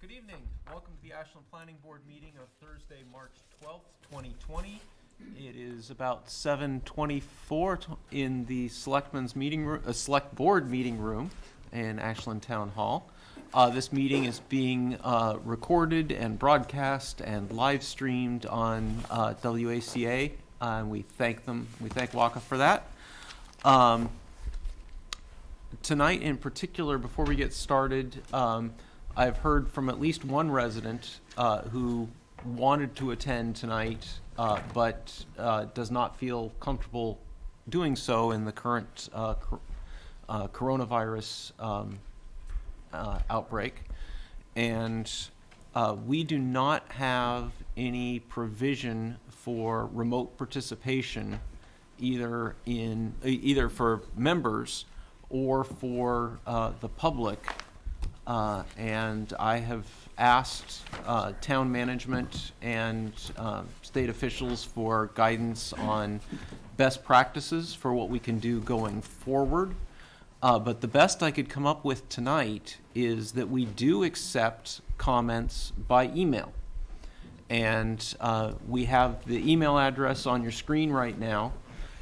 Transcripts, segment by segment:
Good evening. Welcome to the Ashland Planning Board meeting of Thursday, March 12th, 2020. It is about 7:24 in the Selectmen's meeting room, Select Board meeting room in Ashland Town Hall. This meeting is being recorded and broadcast and live streamed on WACA, and we thank WACA for that. Tonight in particular, before we get started, I've heard from at least one resident who wanted to attend tonight, but does not feel comfortable doing so in the current coronavirus outbreak. And we do not have any provision for remote participation, either for members or for the public. And I have asked town management and state officials for guidance on best practices for what we can do going forward. But the best I could come up with tonight is that we do accept comments by email. And we have the email address on your screen right now.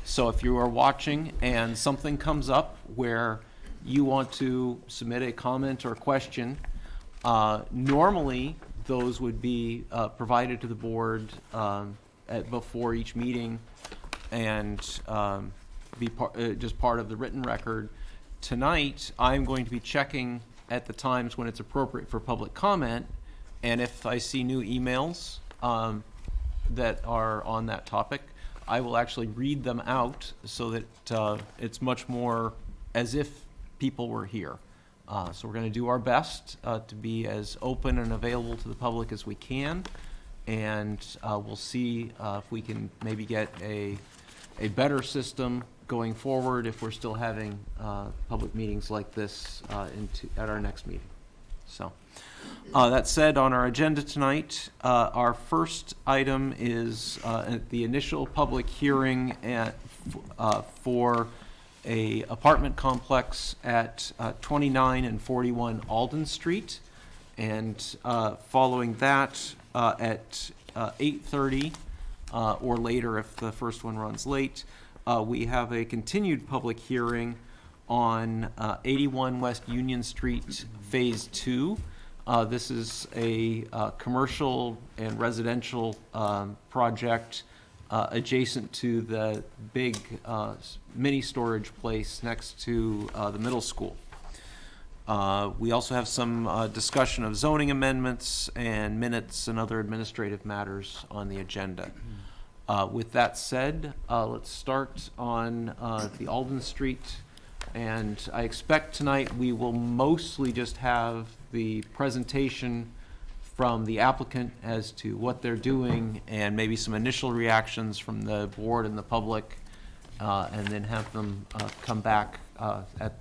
So if you are watching and something comes up where you want to submit a comment or question, normally those would be provided to the board before each meeting and be just part of the written record. Tonight, I'm going to be checking at the times when it's appropriate for public comment, and if I see new emails that are on that topic, I will actually read them out so that it's much more as if people were here. So we're going to do our best to be as open and available to the public as we can, and we'll see if we can maybe get a better system going forward if we're still having public meetings like this at our next meeting. So that said, on our agenda tonight, our first item is the initial public hearing for a apartment complex at 29 and 41 Alden Street, and following that at 8:30 or later if the first one runs late, we have a continued public hearing on 81 West Union Street Phase 2. This is a commercial and residential project adjacent to the big mini storage place next to the middle school. We also have some discussion of zoning amendments and minutes and other administrative matters on the agenda. With that said, let's start on the Alden Street, and I expect tonight we will mostly just have the presentation from the applicant as to what they're doing and maybe some initial reactions from the board and the public, and then have them come back at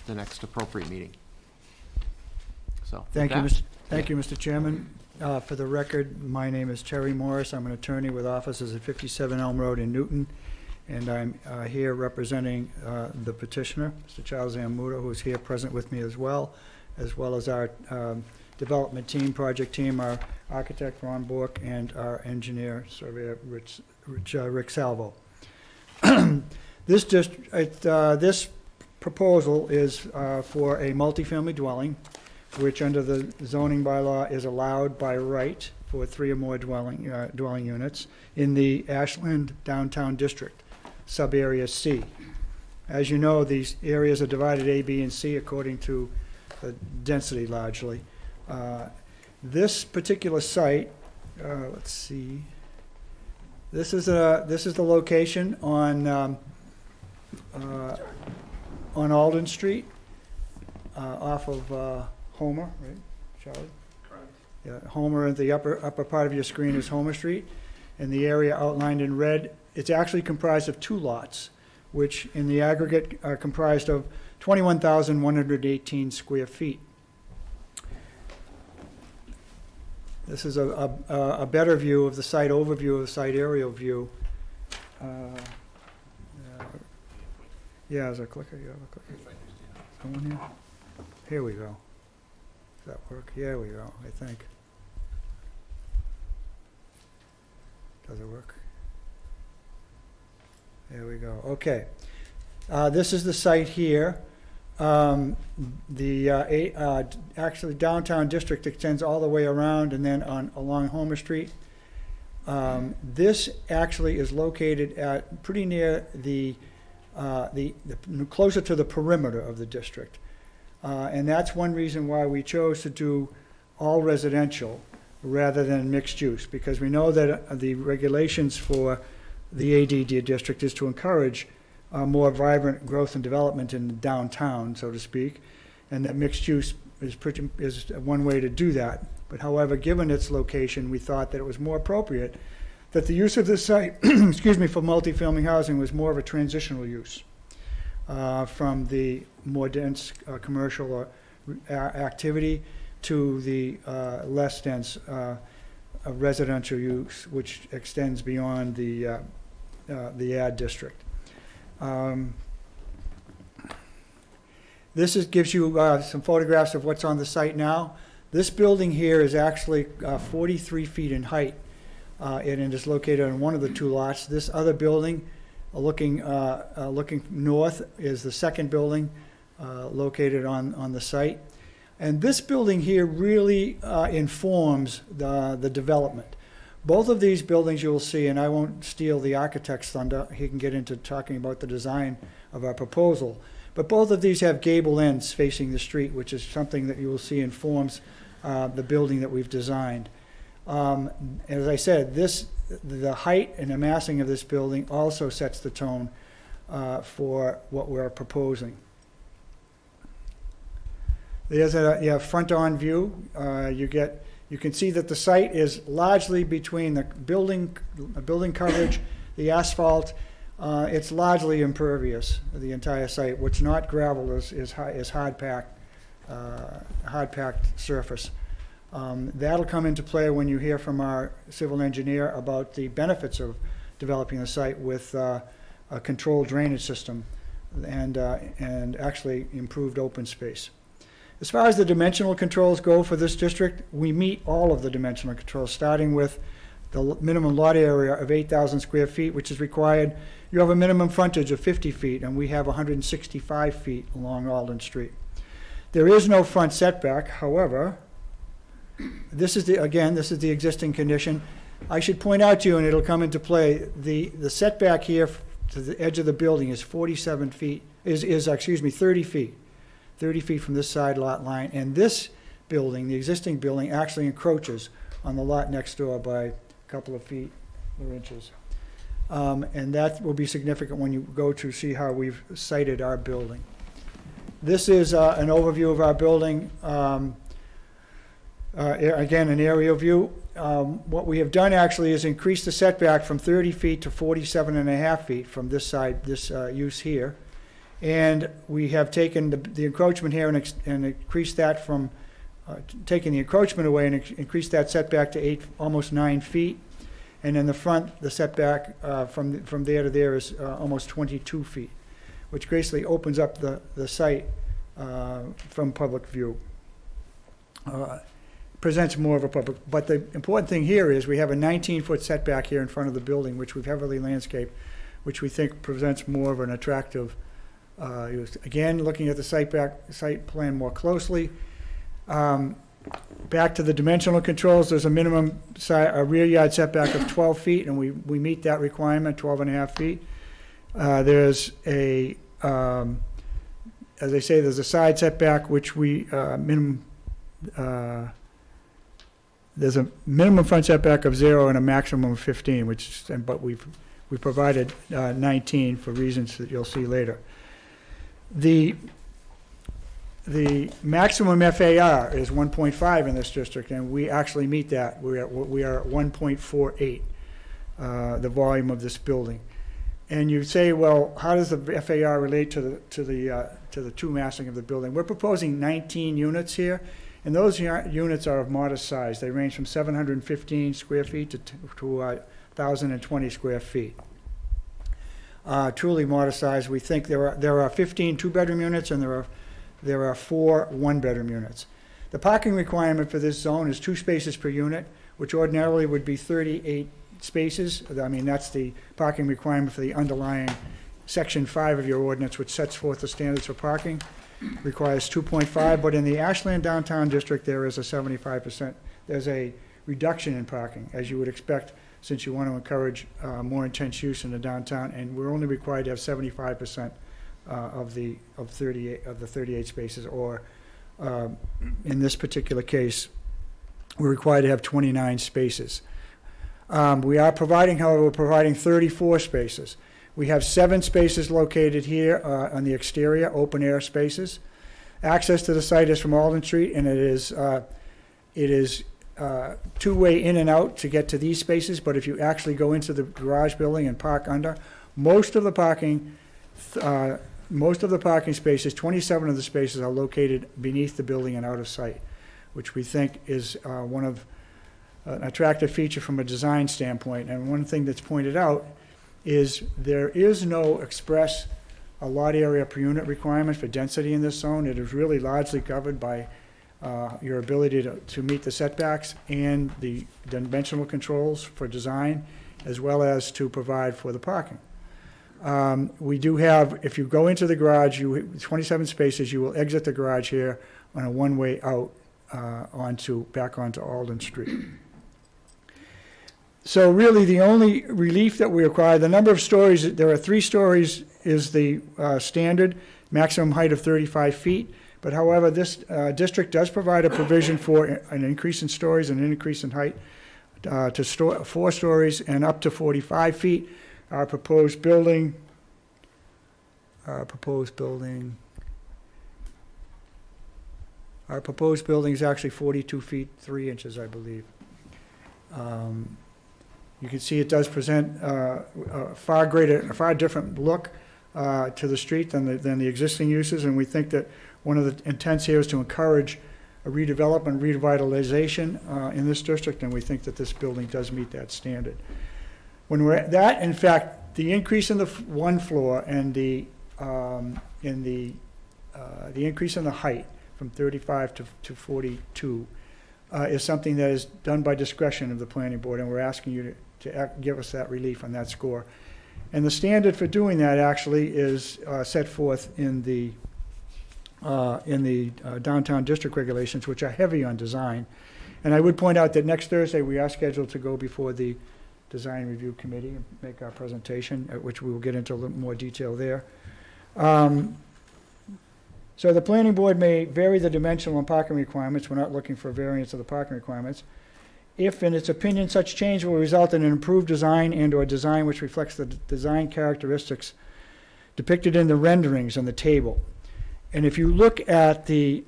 the next appropriate meeting. So thank you, Mr. Chairman. For the record, my name is Terry Morris. I'm an attorney with offices at 57 Elm Road in Newton, and I'm here representing the petitioner, Mr. Charles Zamuda, who is here present with me as well as our development team, project team, our architect, Ron Bork, and our engineer, surveyor, Rick Salvo. This proposal is for a multifamily dwelling, which under the zoning bylaw is allowed by right for 3 or more dwelling units in the Ashland Downtown District, sub-area C. As you know, these areas are divided A, B, and C according to the density largely. This particular site, let's see, this is the location on Alden Street, off of Homer, right, Charlie? Correct. Yeah, Homer at the upper part of your screen is Homer Street, and the area outlined in red, it's actually comprised of 2 lots, which in the aggregate are comprised of 21,118 square feet. This is a better view of the site overview, of the site aerial view. Yeah, there's a clicker. You have a clicker? Someone here? Here we go. Does that work? Here we go, I think. Does it work? There we go. Okay. This is the site here. Actually, downtown district extends all the way around and then along Homer Street. This actually is located at pretty near the closer to the perimeter of the district. And that's one reason why we chose to do all residential rather than mixed use, because we know that the regulations for the ADD district is to encourage more vibrant growth and development in the downtown, so to speak, and that mixed use is one way to do that. But however, given its location, we thought that it was more appropriate that the use of this site, excuse me, for multifamily housing was more of a transitional use from the more dense commercial activity to the less dense residential use, which extends beyond the ad district. This gives you some photographs of what's on the site now. This building here is actually 43 feet in height, and it is located on one of the two lots. This other building, looking north, is the second building located on the site. And this building here really informs the development. Both of these buildings you will see, and I won't steal the architect's thunder, he can get into talking about the design of our proposal, but both of these have gable ends facing the street, which is something that you will see informs the building that we've designed. As I said, the height and amassing of this building also sets the tone for what we're proposing. There's a front-on view. You can see that the site is largely between the building coverage, the asphalt. It's largely impervious, the entire site. What's not gravel is hard-packed surface. That'll come into play when you hear from our civil engineer about the benefits of developing the site with a controlled drainage system and actually improved open space. As far as the dimensional controls go for this district, we meet all of the dimensional controls, starting with the minimum lot area of 8,000 square feet, which is required. You have a minimum frontage of 50 feet, and we have 165 feet along Alden Street. There is no front setback, however. This is the existing condition. I should point out to you, and it'll come into play, the setback here to the edge of the building is 47 feet, is 30 feet. 30 feet from this side lot line, and this building, the existing building, actually encroaches on the lot next door by a couple of feet or inches. And that will be significant when you go to see how we've sited our building. This is an overview of our building. Again, an aerial view. What we have done actually is increase the setback from 30 feet to 47.5 feet from this side, this use here. And we have taken the encroachment here and increased that from, taking the encroachment away and increased that setback to almost 9 feet. And in the front, the setback from there to there is almost 22 feet, which gracefully opens up the site from public view. Presents more of a public, but the important thing here is we have a 19-foot setback here in front of the building, which we've heavily landscaped, which we think presents more of an attractive use. Again, looking at the site plan more closely, back to the dimensional controls, there's a minimum rear yard setback of 12 feet, and we meet that requirement, 12.5 feet. There's a, as I say, there's a side setback, which we there's a minimum front setback of 0 and a maximum of 15, but we provided 19 for reasons that you'll see later. The maximum FAR is 1.5 in this district, and we actually meet that. We are at 1.48, the volume of this building. And you say, well, how does the FAR relate to the true massing of the building? We're proposing 19 units here, and those units are of modest size. They range from 715 square feet to 1,020 square feet. Truly modest size. We think there are 15 two-bedroom units, and there are 4 one-bedroom units. The parking requirement for this zone is 2 spaces per unit, which ordinarily would be 38 spaces. I mean, that's the parking requirement for the underlying Section 5 of your ordinance, which sets forth the standards for parking, requires 2.5, but in the Ashland Downtown District, there is a 75%, there's a reduction in parking, as you would expect, since you want to encourage more intense use in the downtown, and we're only required to have 75% of the 38 spaces, or in this particular case, we're required to have 29 spaces. We are providing, however, we're providing 34 spaces. We have 7 spaces located here on the exterior, open air spaces. Access to the site is from Alden Street, and it is two-way in and out to get to these spaces, but if you actually go into the garage building and park under, most of the parking spaces, 27 of the spaces are located beneath the building and out of sight, which we think is one of an attractive feature from a design standpoint. And one thing that's pointed out is there is no express lot area per unit requirement for density in this zone. It is really largely covered by your ability to meet the setbacks and the dimensional controls for design, as well as to provide for the parking. We do have, if you go into the garage, 27 spaces, you will exit the garage here on a one-way out back onto Alden Street. So really, the only relief that we require, the number of stories, there are 3 stories is the standard, maximum height of 35 feet. But however, this district does provide a provision for an increase in stories and an increase in height to 4 stories and up to 45 feet. Our proposed building is actually 42 feet, 3 inches, I believe. You can see it does present a far different look to the street than the existing uses, and we think that one of the intents here is to encourage a redevelopment, revitalization in this district, and we think that this building does meet that standard. When we're at that, in fact, the increase in the one floor and the increase in the height from 35 to 42 is something that is done by discretion of the planning board, and we're asking you to give us that relief on that score. And the standard for doing that actually is set forth in the downtown district regulations, which are heavy on design. And I would point out that next Thursday we are scheduled to go before the Design Review Committee and make our presentation, at which we will get into a little more detail there. So the planning board may vary the dimensional and parking requirements. We're not looking for variance of the parking requirements. If, in its opinion, such change will result in an improved design and/or design which reflects the design characteristics depicted in the renderings on the table. And if you look at the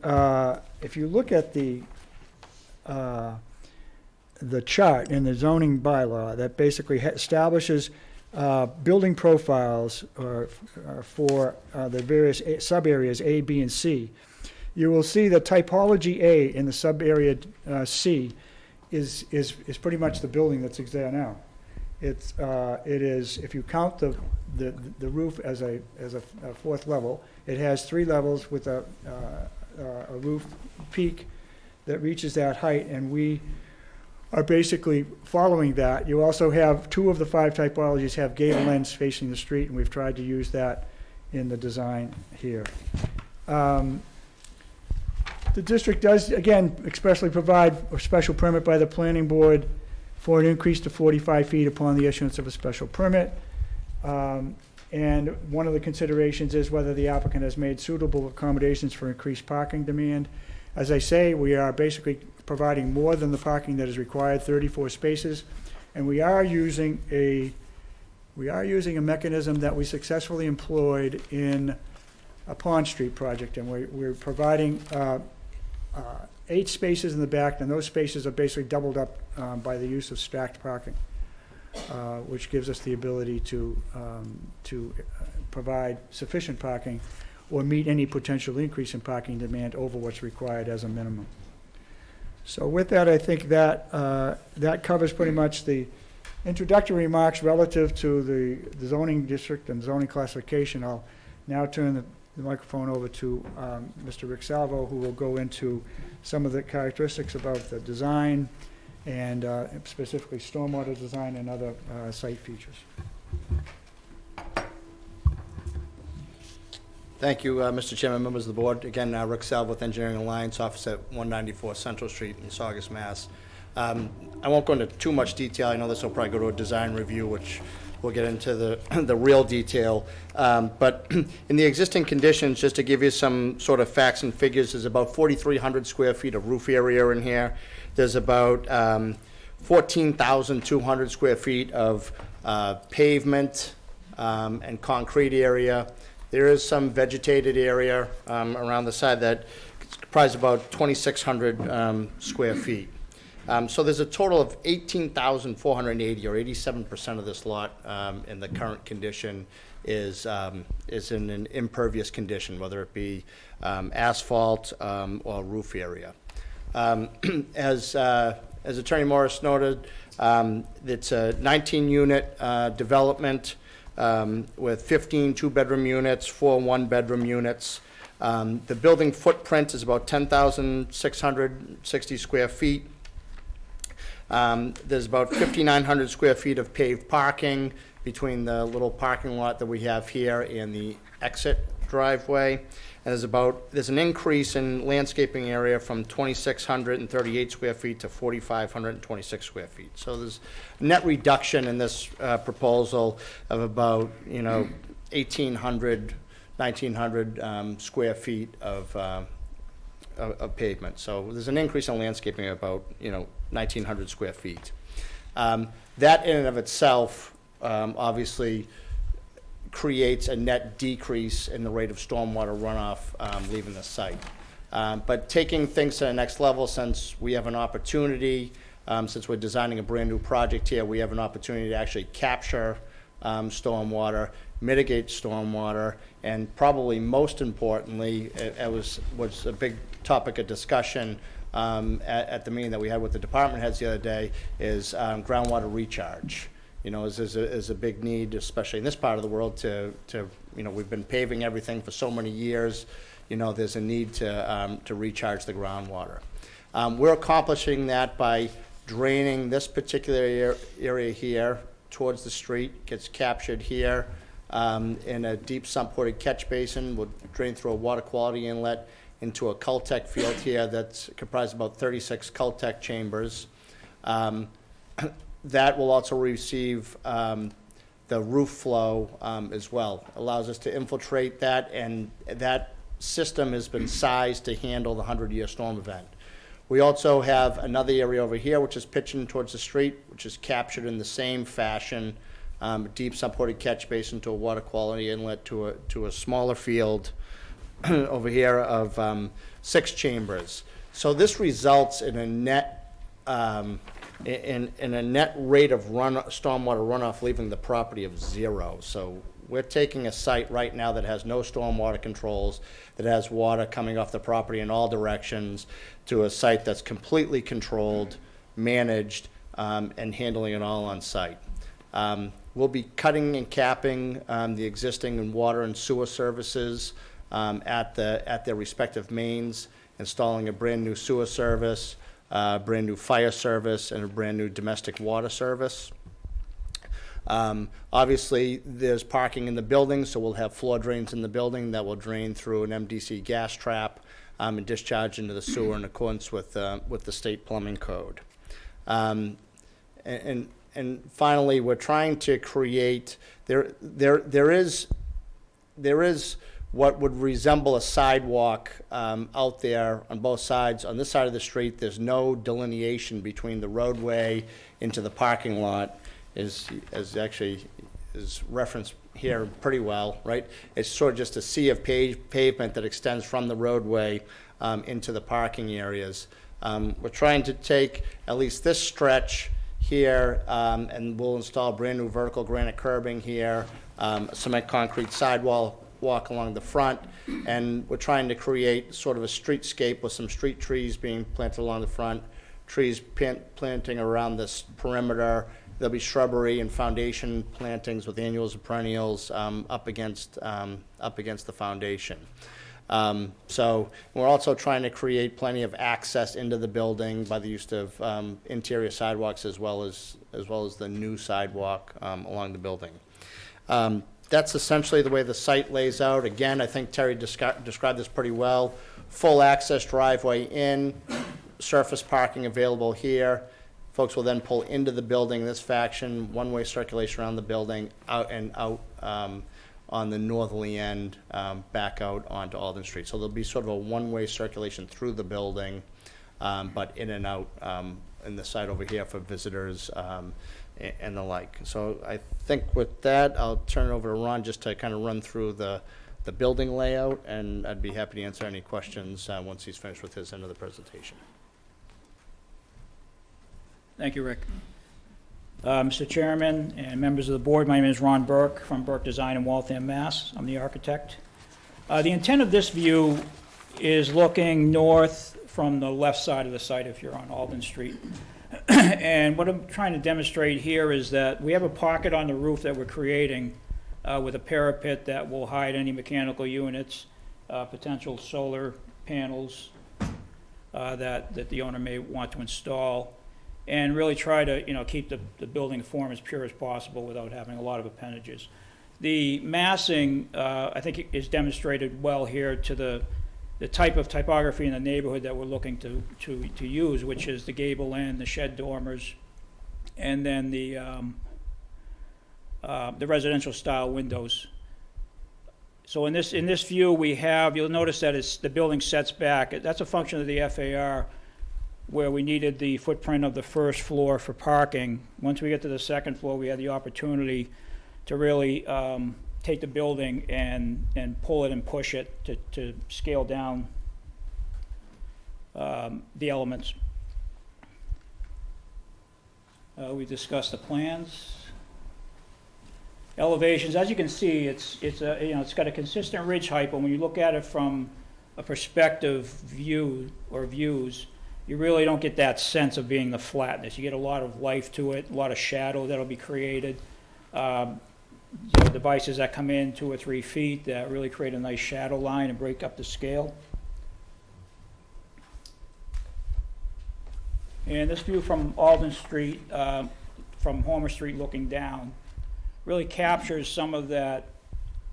chart in the zoning bylaw that basically establishes building profiles for the various sub-areas A, B, and C, you will see that typology A in the sub-area C is pretty much the building that's there now. It is, if you count the roof as a 4th level, it has 3 levels with a roof peak that reaches that height, and we are basically following that. You also have 2 of the 5 typologies have gable ends facing the street, and we've tried to use that in the design here. The district does, again, expressly provide a special permit by the planning board for an increase to 45 feet upon the issuance of a special permit. And one of the considerations is whether the applicant has made suitable accommodations for increased parking demand. As I say, we are basically providing more than the parking that is required, 34 spaces, and we are using a mechanism that we successfully employed in a Pond Street project, and we're providing 8 spaces in the back, and those spaces are basically doubled up by the use of stacked parking, which gives us the ability to provide sufficient parking or meet any potential increase in parking demand over what's required as a minimum. So with that, I think that that covers pretty much the introductory remarks relative to the zoning district and zoning classification. I'll now turn the the microphone over to Mr. Rick Salvo, who will go into some of the characteristics about the design and specifically stormwater design and other site features. Thank you, Mr. Chairman, members of the board. Again, Rick Salvo with Engineering Alliance, office at 194 Central Street in Saugus, Mass. I won't go into too much detail. I know this will probably go to a design review, which we'll get into the real detail. But in the existing conditions, just to give you some sort of facts and figures, there's about 4,300 square feet of roof area in here. There's about 14,200 square feet of pavement and concrete area. There is some vegetated area around the side that comprises about 2,600 square feet. So there's a total of 18,480, or 87% of this lot in the current condition is in an impervious condition, whether it be asphalt or roof area. As Attorney Morris noted, it's a 19-unit development with 15 two-bedroom units, 4 one-bedroom units. The building footprint is about 10,660 square feet. There's about 5,900 square feet of paved parking between the little parking lot that we have here and the exit driveway. And there's an increase in landscaping area from 2,638 square feet to 4,526 square feet. So there's a net reduction in this proposal of about 1,800, 1,900 square feet of pavement. So there's an increase in landscaping of about 1,900 square feet. That in and of itself obviously creates a net decrease in the rate of stormwater runoff leaving the site. But taking things to the next level, since we have an opportunity, since we're designing a brand new project here, we have an opportunity to actually capture stormwater, mitigate stormwater, and probably most importantly, it was a big topic of discussion at the meeting that we had with the department heads the other day, is groundwater recharge. Is a big need, especially in this part of the world, to we've been paving everything for so many years. There's a need to recharge the groundwater. We're accomplishing that by draining this particular area here towards the street, gets captured here in a deep sump-ported catch basin, will drain through a water quality inlet into a Cultec field here that's comprised of about 36 Cultec chambers. That will also receive the roof flow as well. Allows us to infiltrate that, and that system has been sized to handle the 100-year storm event. We also have another area over here which is pitching towards the street, which is captured in the same fashion, deep sump-ported catch basin to a water quality inlet to a smaller field over here of 6 chambers. So this results in a net in a net rate of stormwater runoff leaving the property of 0. So we're taking a site right now that has no stormwater controls, that has water coming off the property in all directions, to a site that's completely controlled, managed, and handling it all on site. We'll be cutting and capping the existing water and sewer services at their respective mains, installing a brand new sewer service, brand new fire service, and a brand new domestic water service. Obviously, there's parking in the building, so we'll have floor drains in the building that will drain through an MDC gas trap and discharge into the sewer in accordance with the state plumbing code. And finally, we're trying to create there is what would resemble a sidewalk out there on both sides. On this side of the street, there's no delineation between the roadway into the parking lot, is referenced here pretty well, right? It's sort of just a sea of pavement that extends from the roadway into the parking areas. We're trying to take at least this stretch here, and we'll install brand new vertical granite curbing here, cement concrete sidewalk along the front, and we're trying to create sort of a streetscape with some street trees being planted along the front, trees planting around this perimeter, There'll be shrubbery and foundation plantings with annuals and perennials up against the foundation. So we're also trying to create plenty of access into the building by the use of interior sidewalks as well as the new sidewalk along the building. That's essentially the way the site lays out. Again, I think Terry described this pretty well. Full access driveway in, surface parking available here. Folks will then pull into the building in this fashion, one-way circulation around the building, out on the northerly end, back out onto Alden Street. So there'll be sort of a one-way circulation through the building, but in and out in the side over here for visitors and the like. So I think with that, I'll turn it over to Ron just to kind of run through the building layout, and I'd be happy to answer any questions once he's finished with his end of the presentation. Thank you, Rick. Mr. Chairman and members of the board, my name is Ron Burke from Burke Design in Waltham, Mass. I'm the architect. The intent of this view is looking north from the left side of the site if you're on Alden Street. And what I'm trying to demonstrate here is that we have a pocket on the roof that we're creating with a parapet that will hide any mechanical units, potential solar panels that the owner may want to install, and really try to, keep the building form as pure as possible without having a lot of appendages. The massing, I think, is demonstrated well here to the type of typography in the neighborhood that we're looking to use, which is the gable end, the shed dormers, and then the residential style windows. So in this view, you'll notice that the building sets back. That's a function of the FAR, where we needed the footprint of the first floor for parking. Once we get to the second floor, we had the opportunity to really take the building and pull it and push it to scale down the elements. We discussed the plans. Elevations, as you can see, it's got a consistent ridge height, but when you look at it from a perspective view or views, you really don't get that sense of being the flatness. You get a lot of life to it, a lot of shadow that'll be created. Devices that come in 2 or 3 feet that really create a nice shadow line and break up the scale. And this view from Alden Street, from Homer Street looking down, really captures some of that.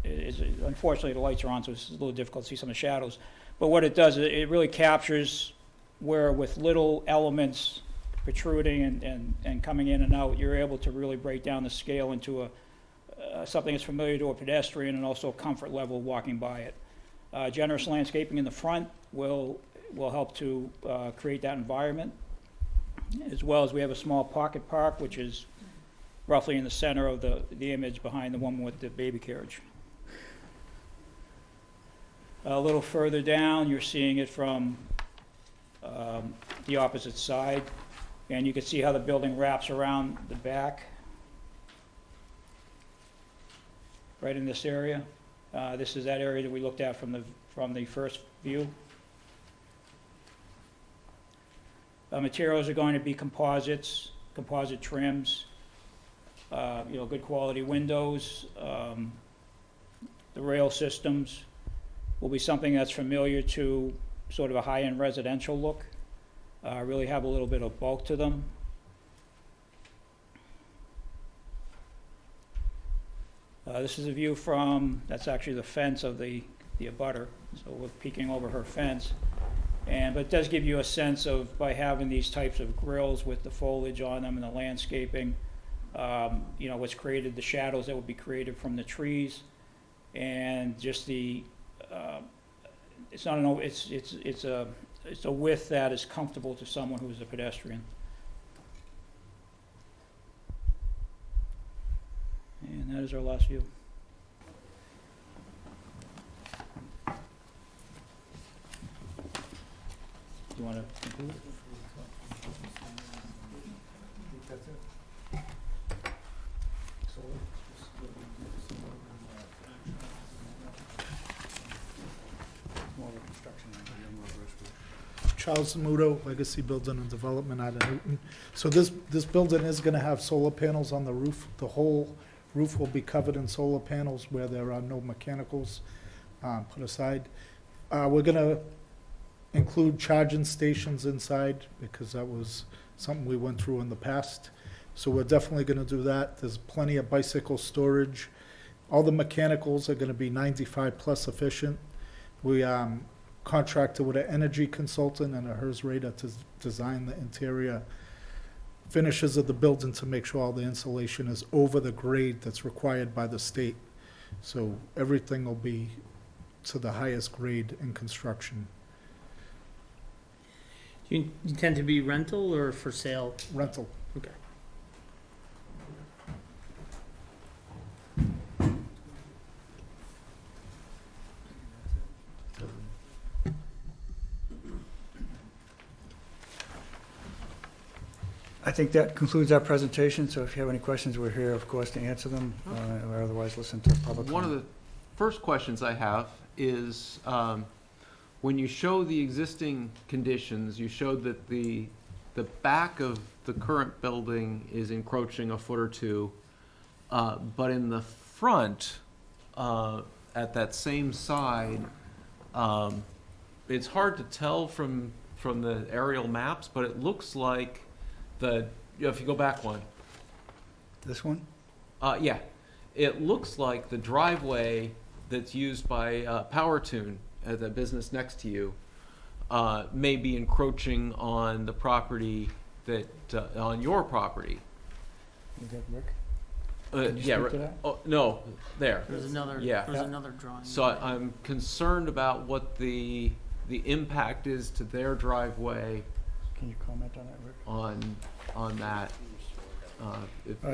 Unfortunately, the lights are on, so it's a little difficult to see some of the shadows. But what it does, it really captures where with little elements protruding and coming in and out, you're able to really break down the scale into something that's familiar to a pedestrian and also a comfort level walking by it. Generous landscaping in the front will help to create that environment, as well as we have a small pocket park, which is roughly in the center of the image behind the one with the baby carriage. A little further down, you're seeing it from the opposite side, and you can see how the building wraps around the back, right in this area. This is that area that we looked at from the first view. Materials are going to be composites, composite trims, good quality windows. The rail systems will be something that's familiar to sort of a high-end residential look. Really have a little bit of bulk to them. This is a view that's actually the fence of the abutter. So we're peeking over her fence. But it does give you a sense of, by having these types of grills with the foliage on them and the landscaping, what's created, the shadows that would be created from the trees, and just it's a width that is comfortable to someone who's a pedestrian. And that is our last view. Do you want to conclude? Charles Zamuto, Legacy Building and Development out of Newton. So this building is gonna have solar panels on the roof. The whole roof will be covered in solar panels where there are no mechanicals put aside. We're gonna include charging stations inside, because that was something we went through in the past. So we're definitely gonna do that. There's plenty of bicycle storage. All the mechanicals are gonna be 95+ efficient. We contracted with an energy consultant and a HERS rater to design the interior finishes of the building to make sure all the insulation is over the grade that's required by the state. So everything will be to the highest grade in construction. Do you intend to be rental or for sale? Rental. Okay. I think that concludes our presentation, so if you have any questions, we're here, of course, to answer them, or otherwise listen to public One of comment. the first questions I have is, when you show the existing conditions, you showed that the back of the current building is encroaching a foot or two, but in the front, at that same side, it's hard to tell from the aerial maps, but it looks like if you go back one, This one? yeah, it looks like the driveway that's used by PowerTune, the business next to you, may be encroaching on the property that on your property. Is that Rick? Can you Yeah. speak to that? Oh no, there. There's another, Yeah. there's another drawing. So I'm concerned about what the impact is to their driveway Can you comment on that, Rick? on that. I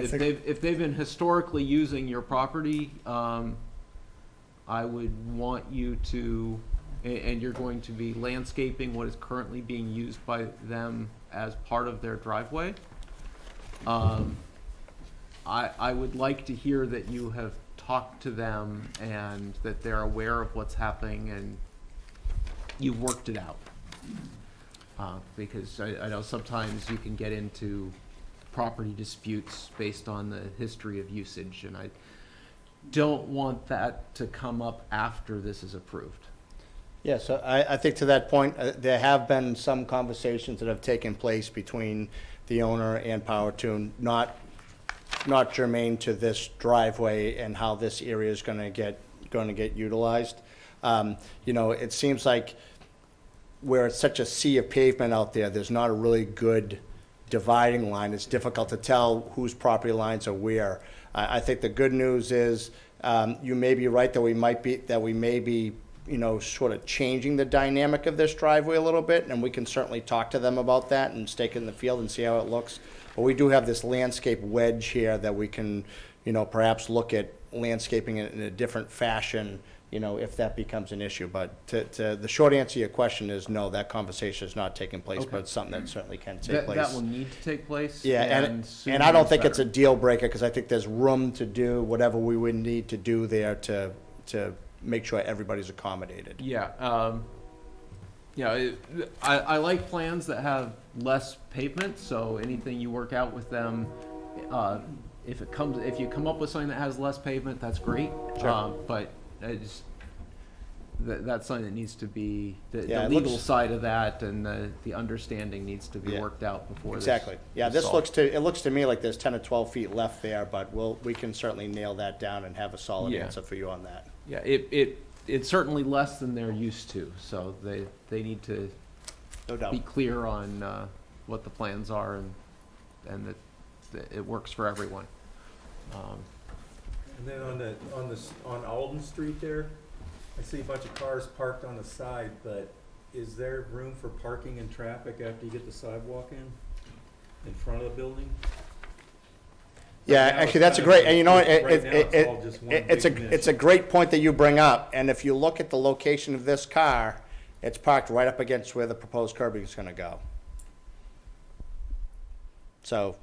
If think- they've been historically using your property, I would want you to, and you're going to be landscaping what is currently being used by them as part of their driveway. I would like to hear that you have talked to them and that they're aware of what's happening and you've worked it out. Because I know sometimes you can get into property disputes based on the history of usage, and I don't want that to come up after this is approved. Yeah, so I think to that point, there have been some conversations that have taken place between the owner and PowerTune, not germane to this driveway and how this area is going to get utilized. It seems like where it's such a sea of pavement out there, there's not a really good dividing line. It's difficult to tell whose property lines are where. I think the good news is you may be right that we may be sort of changing the dynamic of this driveway a little bit, and we can certainly talk to them about that and stake it in the field and see how it looks. But we do have this landscape wedge here that we can, perhaps look at landscaping it in a different fashion, if that becomes an issue. But the short answer to your question is no, that conversation is not taking place, Okay. but it's something that certainly can take place. That will need to take place. Yeah, and sooner I don't is think it's a better. deal breaker, because I think there's room to do whatever we would need to do there to make sure everybody's accommodated. Yeah, I like plans that have less pavement, so anything you work out with them, if you come up with something that has less pavement, that's great. Sure. But that's something that needs to be, the Yeah, it legal looks- side of that and the understanding needs to be Yeah. worked out before this. Exactly. Yeah, is this solved. it looks to me like there's 10 or 12 feet left there, but we can certainly nail that down and have a solid Yeah. answer for you on that. Yeah, it's certainly less than they're used to, so they need to No doubt. be clear on what the plans are and that it works for everyone. And then on Alden Street there, I see a bunch of cars parked on the side, but is there room for parking and traffic after you get the sidewalk in front of the building? Yeah, Right now actually, it's that's a kind great, of- and right now it's all just one it's big a great point that you bring up, and if you look at the location of this car, it's parked right up against where the proposed curbing is gonna go. So,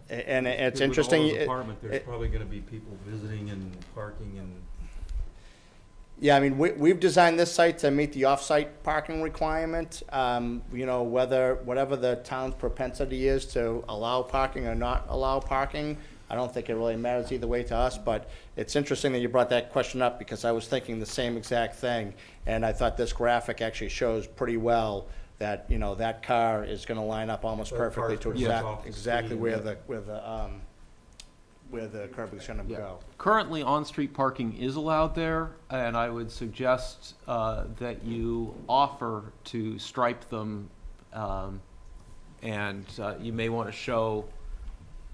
and it's interesting. With all those apartments, there's it- probably gonna be people visiting and parking and. Yeah, I mean, we've designed this site to meet the off-site parking requirement. You know, whatever the town's propensity is to allow parking or not allow parking, I don't think it really matters either way to us, but it's interesting that you brought that question up because I was thinking the same exact thing. And I thought this graphic actually shows pretty well that, you know, that car is gonna line up almost That perfectly car's to pretty much off the exactly street, where the curb is gonna Yeah. go. Currently, on-street parking is allowed there, and I would suggest that you offer to stripe them, and you may want to show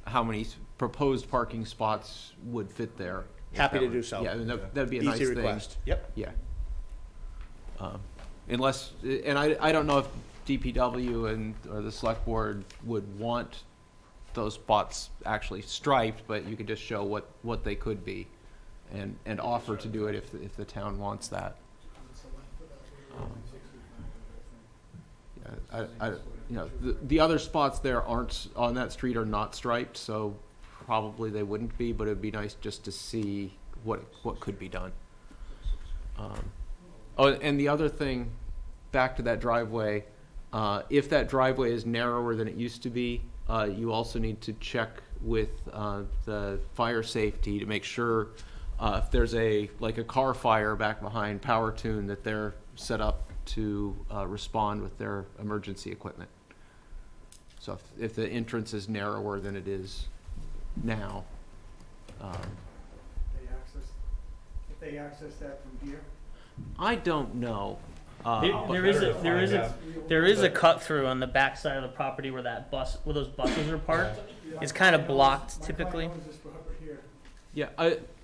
how many proposed parking spots would fit there. Happy to do so. Yeah, and that'd be a nice Easy thing. request. Yep. Yeah. Unless, and I don't know if DPW or the select board would want those spots actually striped, but you could just show what they could be and offer to do it if the town wants that. Yeah, you know, the other spots there aren't, on that street are not striped, so probably they wouldn't be, but it'd be nice just to see what could be done. Oh, and the other thing, back to that driveway, if that driveway is narrower than it used to be, you also need to check with the fire safety to make sure if there's a car fire back behind Power Tune, that they're set up to respond with their emergency equipment. So if the entrance is narrower than it is now, If they access that from here? I don't know. There is a cut through on the back side of the property where where those buses are parked. It's kind of blocked typically. Yeah,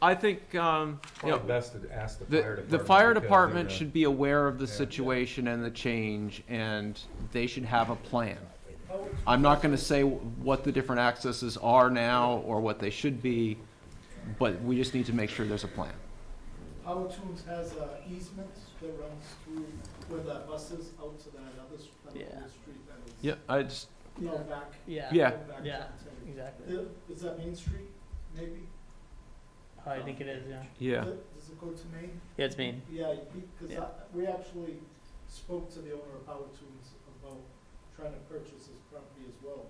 I think, you know, Probably best to ask the fire department. the fire because department they're should be aware of the situation and the change, and they should have a plan. I'm not gonna say what the different accesses are now or what they should be, but we just need to make sure there's a plan. Power Tunes has an easement that runs through where that bus is out to that other Yeah. street that is. Yeah, I just, Out back. Yeah. Yeah. out back Yeah. to- Exactly. Is that Main Street, maybe? I think it is. Yeah. yeah, Does it go to Main? Yeah, it's mean. Yeah, because Yeah. we actually spoke to the owner of Power Tunes about trying to purchase his property as well.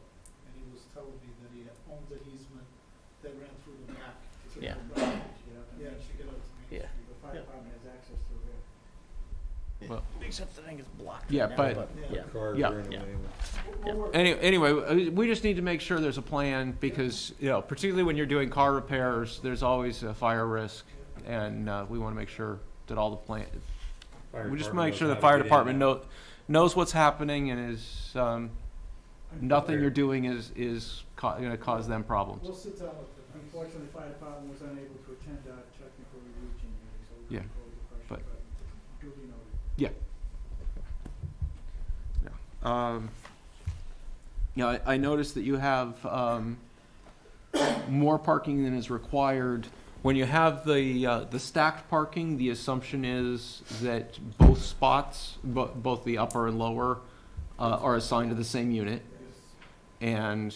And he was telling me that he owns an easement that ran through the back. to the Yeah. property. Yeah, to get out to Main Yeah. Street. The fire Yeah. department has access through here. Except the thing is blocked. Yeah, right now, but- yeah. Cars Yeah. running Yeah. away. anyway, we just need to make sure there's a plan, because, you know, particularly when you're doing car repairs, there's always a fire risk, and we wanna make sure that all the plan, Fire we just department make sure knows the how to fire get in department and out. knows what's happening and is, nothing you're doing is gonna cause them problems. We'll sit down with them. Unfortunately, the fire department was unable to attend our technical review team meeting, so we Yeah, won't pose the question, but- but duly noted. You know, I noticed that you have more parking than is required. When you have the stacked parking, the assumption is that both spots, both the upper and lower, are assigned to the same unit. And,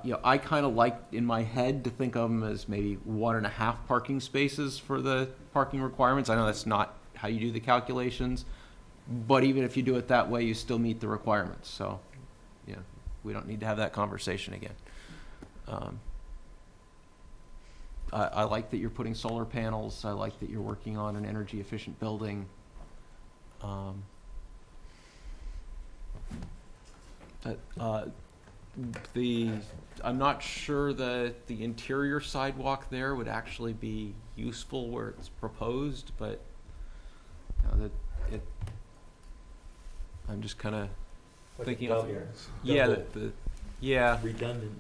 you know, I kind of like in my head to think of them as maybe 1.5 parking spaces for the parking requirements. I know that's not how you do the calculations, but even if you do it that way, you still meet the requirements. So, yeah, we don't need to have that conversation again. I like that you're putting solar panels. I like that you're working on an energy efficient building. I'm not sure that the interior sidewalk there would actually be useful where it's proposed, but I'm just kind of Like a thinking of, double- yeah, double yeah, redundant.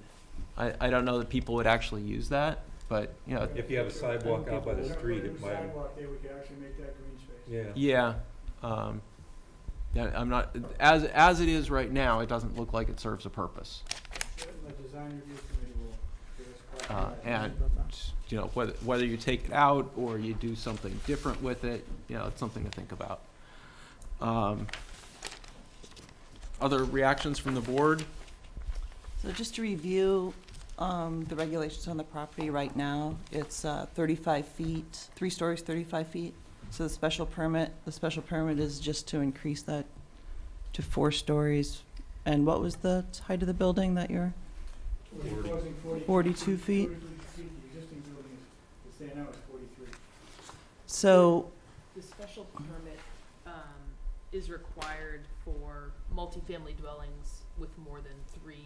I don't know that people would actually use that, but, you know, If you have a sidewalk out by the If street, we it put a might, sidewalk there, we could actually make that green space. yeah. yeah, yeah, I'm not, as it is right now, it doesn't look like it serves a purpose. The design review committee will give us questions. And, you know, whether you take it out or you do something different with it, you know, it's something to think about. Other reactions from the board? So just to review, the regulations on the property right now, it's 35 feet, 3 stories, 35 feet, So the special permit is just to increase that to 4 stories. And what was the height of the building that you're, 42 feet? The existing building is saying now it's 43. So, The special permit is required for multifamily dwellings with more than 3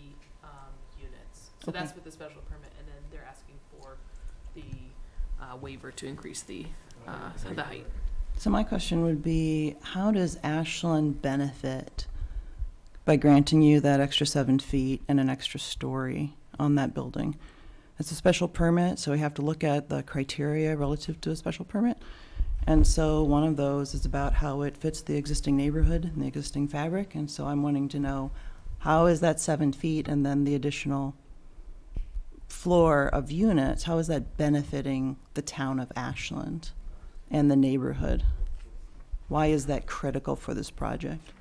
units. So Okay. that's what the special permit, and then they're asking for the waiver to increase the height. so my question would be, how does Ashland benefit by granting you that extra 7 feet and an extra story on that building? It's a special permit, so we have to look at the criteria relative to a special permit. And so one of those is about how it fits the existing neighborhood and the existing fabric. And so I'm wanting to know, how is that 7 feet and then the additional floor of units, how is that benefiting the town of Ashland and the neighborhood? Why is that critical for this project?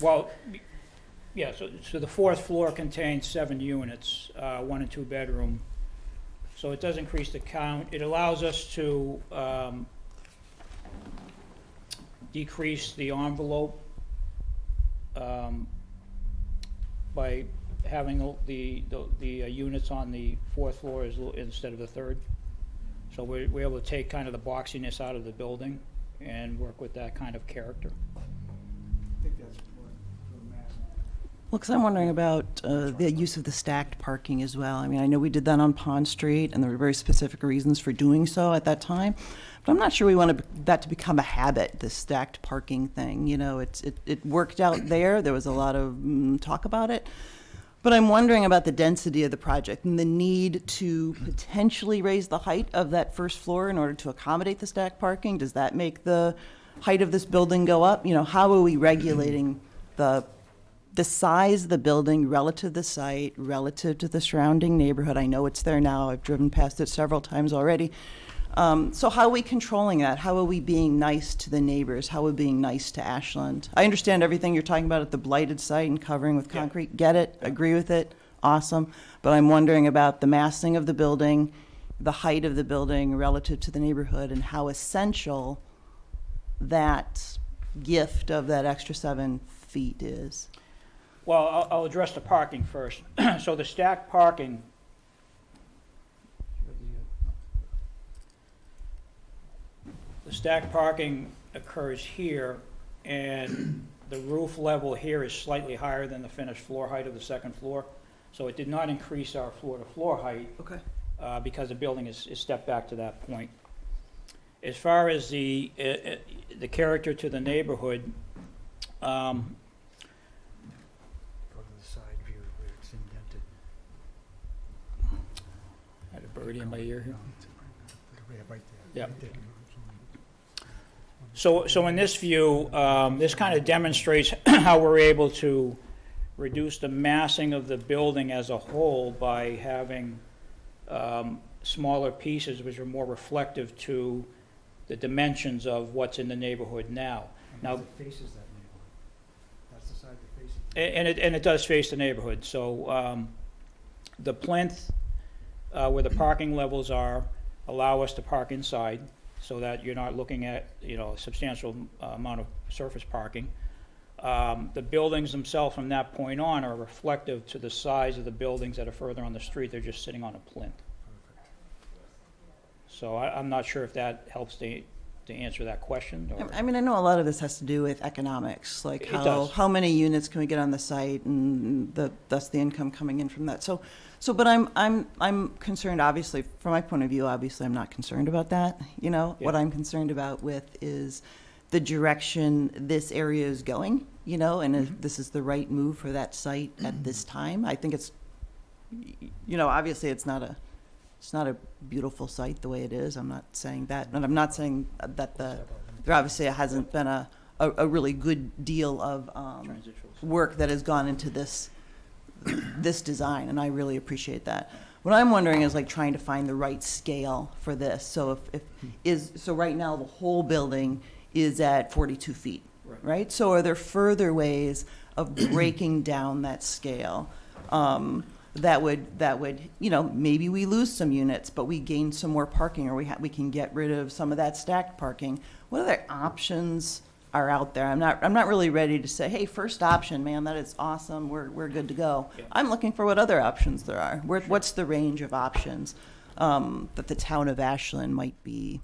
Well, yeah, so the 4th floor contains 7 units, 1 and 2 bedroom. So it does increase the count. It allows us to decrease the envelope by having the units on the 4th floor instead of the 3rd. So we're able to take kind of the boxiness out of the building and work with that kind of character. I think that's for mass. Well, because I'm wondering about the use of the stacked parking as well. I mean, I know we did that on Pond Street, and there were very specific reasons for doing so at that time. But I'm not sure we want that to become a habit, this stacked parking thing. You know, it worked out there. There was a lot of talk about it. But I'm wondering about the density of the project and the need to potentially raise the height of that 1st floor in order to accommodate the stacked parking. Does that make the height of this building go up? You know, how are we regulating the size of the building relative to the site, relative to the surrounding neighborhood? I know it's there now. I've driven past it several times already. So how are we controlling that? How are we being nice to the neighbors? How are we being nice to Ashland? I understand everything you're talking about at the blighted site and covering with concrete. Get it, agree with it, awesome. But I'm wondering about the massing of the building, the height of the building relative to the neighborhood, and how essential that gift of that extra 7 feet is. Well, I'll address the parking first. So the stacked parking, occurs here, and the roof level here is slightly higher than the finished floor height of the 2nd floor. So it did not increase our floor-to-floor height Okay. because the building is stepped back to that point. As far as the character to the neighborhood, Go to the side view where it's indented. I had a birdie in my ear here. Right there. Yep. Right there. So in this view, this kind of demonstrates how we're able to reduce the massing of the building as a whole by having smaller pieces which are more reflective to the dimensions of what's in the neighborhood now. Now, It faces that neighborhood. That's the side that faces. and it does face the neighborhood. So the plinth where the parking levels are allow us to park inside, so that you're not looking at, a substantial amount of surface parking. The buildings themselves from that point on are reflective to the size of the buildings that are further on the street. They're just sitting on a plinth. So I'm not sure if that helps to answer that question. Or I mean, I know a lot of this has to do with economics, like It does. how many units can we get on the site, and thus the income coming in from that. But I'm concerned, obviously, from my point of view, obviously I'm not concerned about that. What Yeah. I'm concerned about with is the direction this area is going, and if this is the right move for that site at this time. I think it's, obviously it's not a beautiful site the way it is. I'm not saying that, and I'm not saying that there obviously hasn't been a really good deal of transitions. work that has gone into this design, and I really appreciate that. What I'm wondering is like trying to find the right scale for this. So so right now the whole building is at 42 feet, right? So are there further ways of breaking down that scale? That would, you know, maybe we lose some units, but we gain some more parking, or we can get rid of some of that stacked parking. What other options are out there? I'm not really ready to say, hey, first option, man, that is awesome, we're good to go. Yeah. I'm looking for what other options there are. What's the range of options that the town of Ashland might be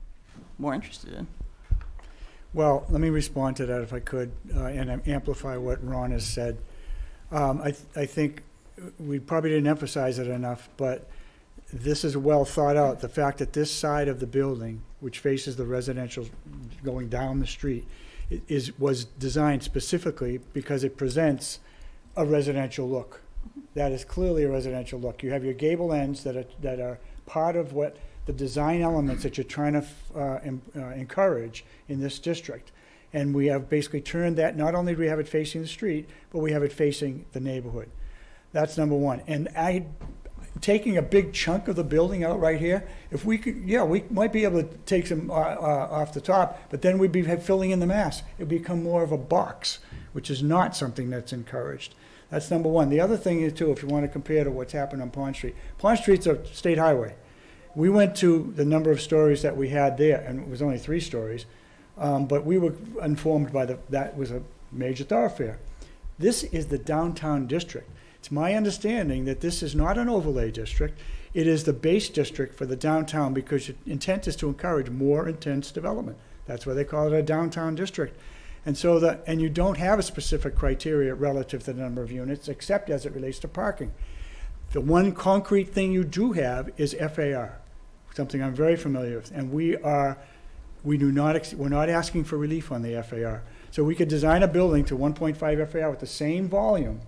more interested in? Well, let me respond to that if I could, and amplify what Ron has said. I think we probably didn't emphasize it enough, but this is well thought out. The fact that this side of the building, which faces the residential going down the street, was designed specifically because it presents a residential look. That is clearly a residential look. You have your gable ends that are part of what the design elements that you're trying to encourage in this district. And we have basically turned that, not only do we have it facing the street, but we have it facing the neighborhood. That's number one. And taking a big chunk of the building out right here, if we could, yeah, we might be able to take some off the top, but then we'd be filling in the mass. It'd become more of a box, which is not something that's encouraged. That's number one. The other thing is, too, if you want to compare to what's happened on Pond Street. Pond Street's a state highway. We went to the number of stories that we had there, and it was only 3 stories, but we were informed by that was a major thoroughfare. This is the downtown district. It's my understanding that this is not an overlay district. It is the base district for the downtown because the intent is to encourage more intense development. That's why they call it a downtown district. And so and you don't have a specific criteria relative to the number of units except as it relates to parking. The one concrete thing you do have is FAR, something I'm very familiar with. And we're not asking for relief on the FAR. So we could design a building to 1.5 FAR with the same volume.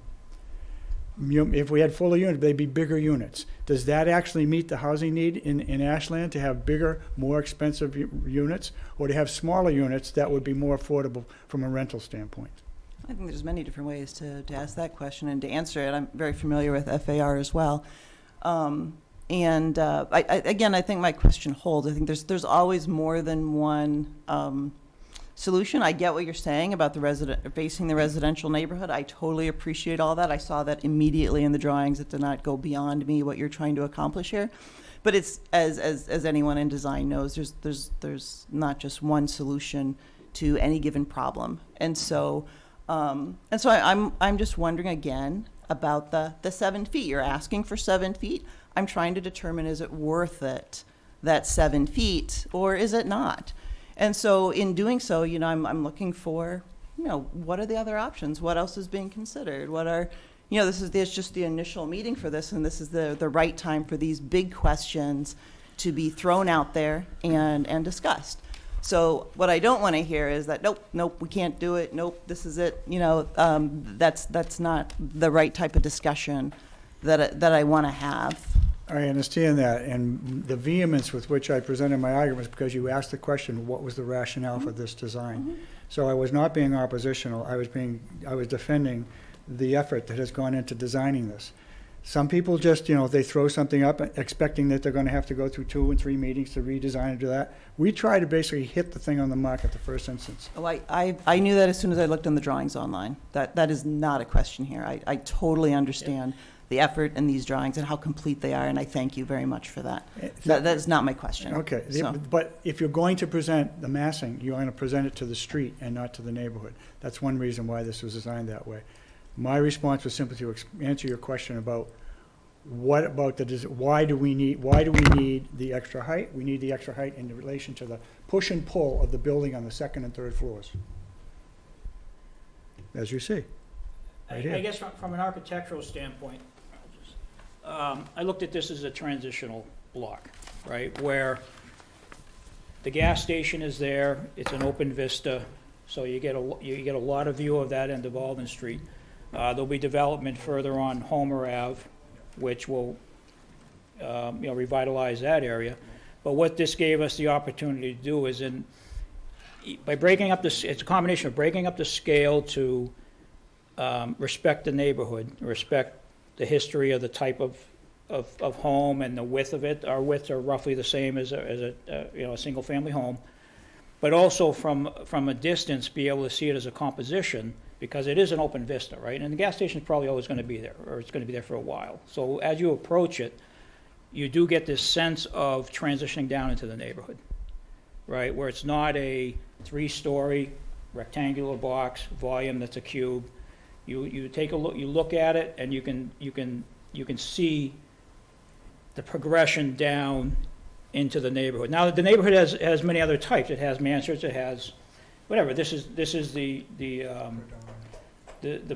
If we had fuller units, they'd be bigger units. Does that actually meet the housing need in Ashland to have bigger, more expensive units, or to have smaller units that would be more affordable from a rental standpoint? I think there's many different ways to ask that question and to answer it. I'm very familiar with FAR as well. Again, I think my question holds. I think there's always more than one solution. I get what you're saying about facing the residential neighborhood. I totally appreciate all that. I saw that immediately in the drawings. It did not go beyond me what you're trying to accomplish here. But it's as anyone in design knows, there's not just one solution to any given problem. And so I'm just wondering again about the 7 feet. You're asking for 7 feet. I'm trying to determine, is it worth it, that 7 feet, or is it not? And so in doing so, you know, I'm looking for, you know, what are the other options? What else is being considered? What are, you know, this is just the initial meeting for this, and this is the right time for these big questions to be thrown out there and discussed. So what I don't want to hear is that, nope, we can't do it. Nope, this is it. You know, that's not the right type of discussion that I want to have. I understand that, and the vehemence with which I presented my arguments because you asked the question, what was the rationale for this design? So I was not being oppositional. I was defending the effort that has gone into designing this. Some people just, you know, they throw something up expecting that they're going to have to go through 2 and 3 meetings to redesign and do that. We try to basically hit the thing on the mark at the first instance. Oh, I knew that as soon as I looked in the drawings online. That is not a question here. I totally understand the effort in these drawings and how complete they are, and I thank you very much for that. That is not my question. Okay, So- but if you're going to present the massing, you're going to present it to the street and not to the neighborhood. That's one reason why this was designed that way. My response was simply to answer your question about what about why do we need the extra height? We need the extra height in relation to the push and pull of the building on the 2nd and 3rd floors. As you see. Right here. I guess from an architectural standpoint, I looked at this as a transitional block, right? Where the gas station is there, it's an open vista, so you get a lot of view of that end of Alden Street. There'll be development further on Homer Ave, which will revitalize that area. But what this gave us the opportunity to do is by breaking up it's a combination of breaking up the scale to respect the neighborhood, respect the history of the type of of home and the width of it. Our widths are roughly the same as a single-family home. But also from a distance, be able to see it as a composition, because it is an open vista, right? And the gas station is probably always going to be there, or it's going to be there for a while. So as you approach it, you do get this sense of transitioning down into the neighborhood, right? Where it's not a 3-story rectangular box, volume that's a cube. You take a look, you look at it, and you can see the progression down into the neighborhood. Now, the neighborhood has many other types. It has mansards, it has whatever. This is the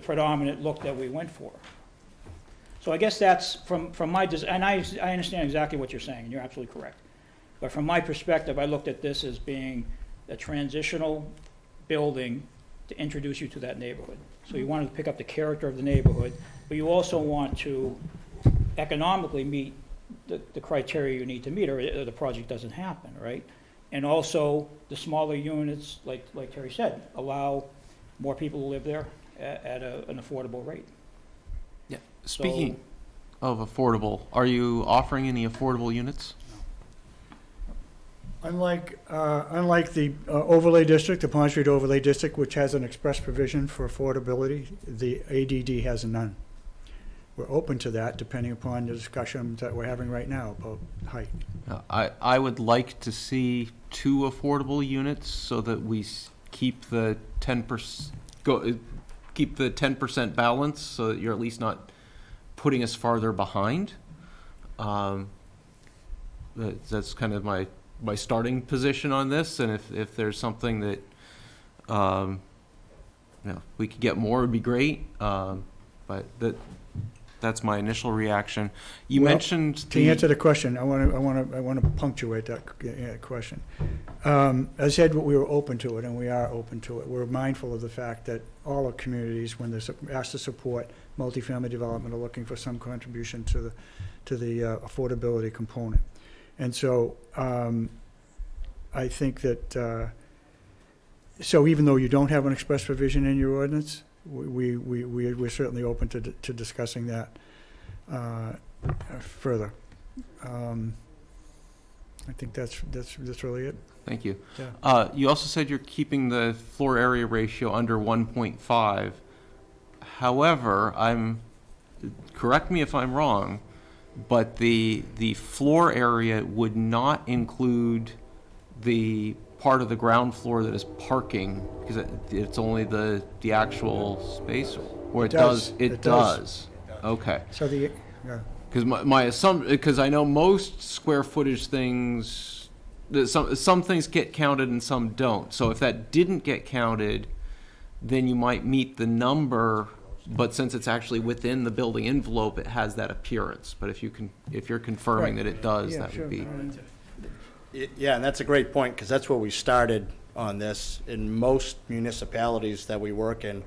predominant look that we went for. So I guess that's from my and I understand exactly what you're saying, and you're absolutely correct. But from my perspective, I looked at this as being a transitional building to introduce you to that neighborhood. So you wanted to pick up the character of the neighborhood, but you also want to economically meet the criteria you need to meet, or the project doesn't happen, right? And also, the smaller units, like Terry said, allow more people to live there at an affordable rate. Yeah. Speaking of affordable, are you offering any affordable units? Unlike the overlay district, the Pond Street overlay district, which has an express provision for affordability, the ADD has none. We're open to that, depending upon the discussions that we're having right now about height. I would like to see 2 affordable units so that we keep the 10% balance, so that you're at least not putting us farther behind. That's kind of my starting position on this, and if there's something that we could get more, would be great. But that's my initial reaction. You mentioned to answer the question, I want to punctuate that question. I said we were open to it, and we are open to it. We're mindful of the fact that all our communities, when they're asked to support multifamily development, are looking for some contribution to the affordability component. And so I think that so even though you don't have an express provision in your ordinance, we're certainly open to discussing that further. I think that's really it. Thank you. Yeah. You also said you're keeping the floor area ratio under 1.5. However, correct me if I'm wrong, but the floor area would not include the part of the ground floor that is parking, because it's only the actual space, or it does. It does. Okay. So Because my assumption, because I know most square footage things, some things get counted and some don't. So if that didn't get counted, then you might meet the number. But since it's actually within the building envelope, it has that appearance. But if you're confirming that it does, yeah, that sure. would be. Yeah, and that's a great point, because that's where we started on this. In most municipalities that we work in,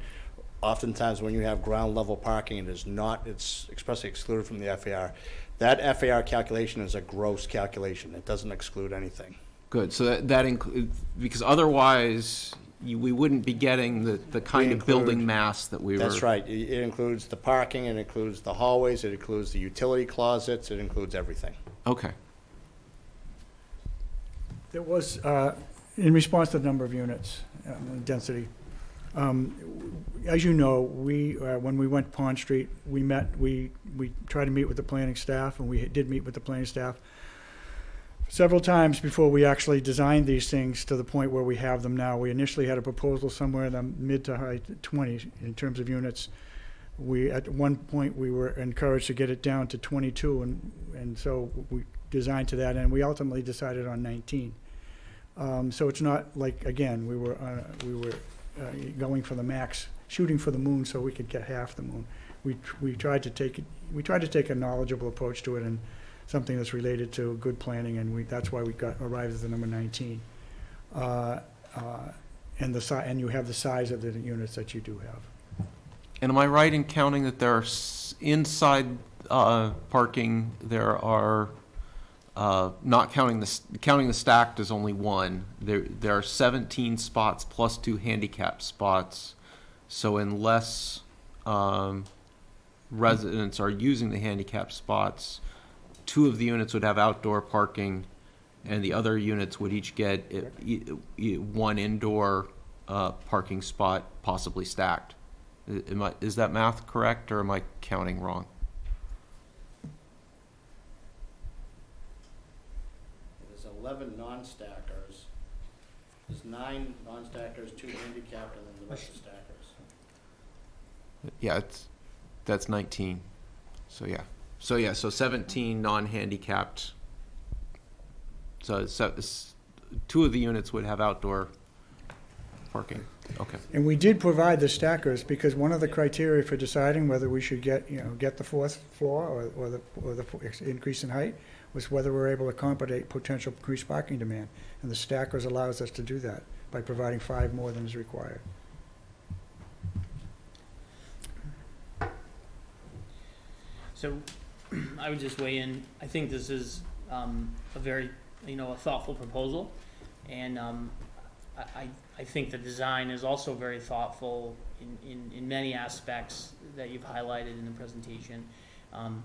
oftentimes when you have ground level parking, it's expressly excluded from the FAR. That FAR calculation is a gross calculation. It doesn't exclude anything. Good. So that includes, because otherwise we wouldn't be getting the kind of building mass that we were. That's right. It includes the parking, it includes the hallways, it includes the utility closets, it includes everything. Okay. There was, in response to the number of units, density, as you know, when we went to Pond Street, we tried to meet with the planning staff, and we did meet with the planning staff several times before we actually designed these things to the point where we have them now. We initially had a proposal somewhere in the mid to high 20s in terms of units. At one point, we were encouraged to get it down to 22, and so we designed to that, and we ultimately decided on 19. So it's not like, again, we were going for the max, shooting for the moon so we could get half the moon. We tried to take a knowledgeable approach to it, and something that's related to good planning, and that's why we arrived at the number 19. And you have the size of the units that you do have. And am I right in counting that there are inside parking, there are, not counting the stacked is only 1. There are 17 spots plus 2 handicap spots. So unless residents are using the handicap spots, two of the units would have outdoor parking, and the other units would each get one indoor parking spot, possibly stacked. Is that math correct, or am I counting wrong? There's 11 non-stackers. There's 9 non-stackers, 2 handicapped, and then the rest are stackers. Yeah, that's 19. So yeah. So 17 non-handicapped. So two of the units would have outdoor parking. Okay. And we did provide the stackers, because one of the criteria for deciding whether we should get the fourth floor or the increase in height was whether we're able to accommodate potential increased parking demand. And the stackers allows us to do that by providing 5 more than is required. So I would just weigh in. I think this is a very, a thoughtful proposal. And I think the design is also very thoughtful in many aspects that you've highlighted in the presentation. And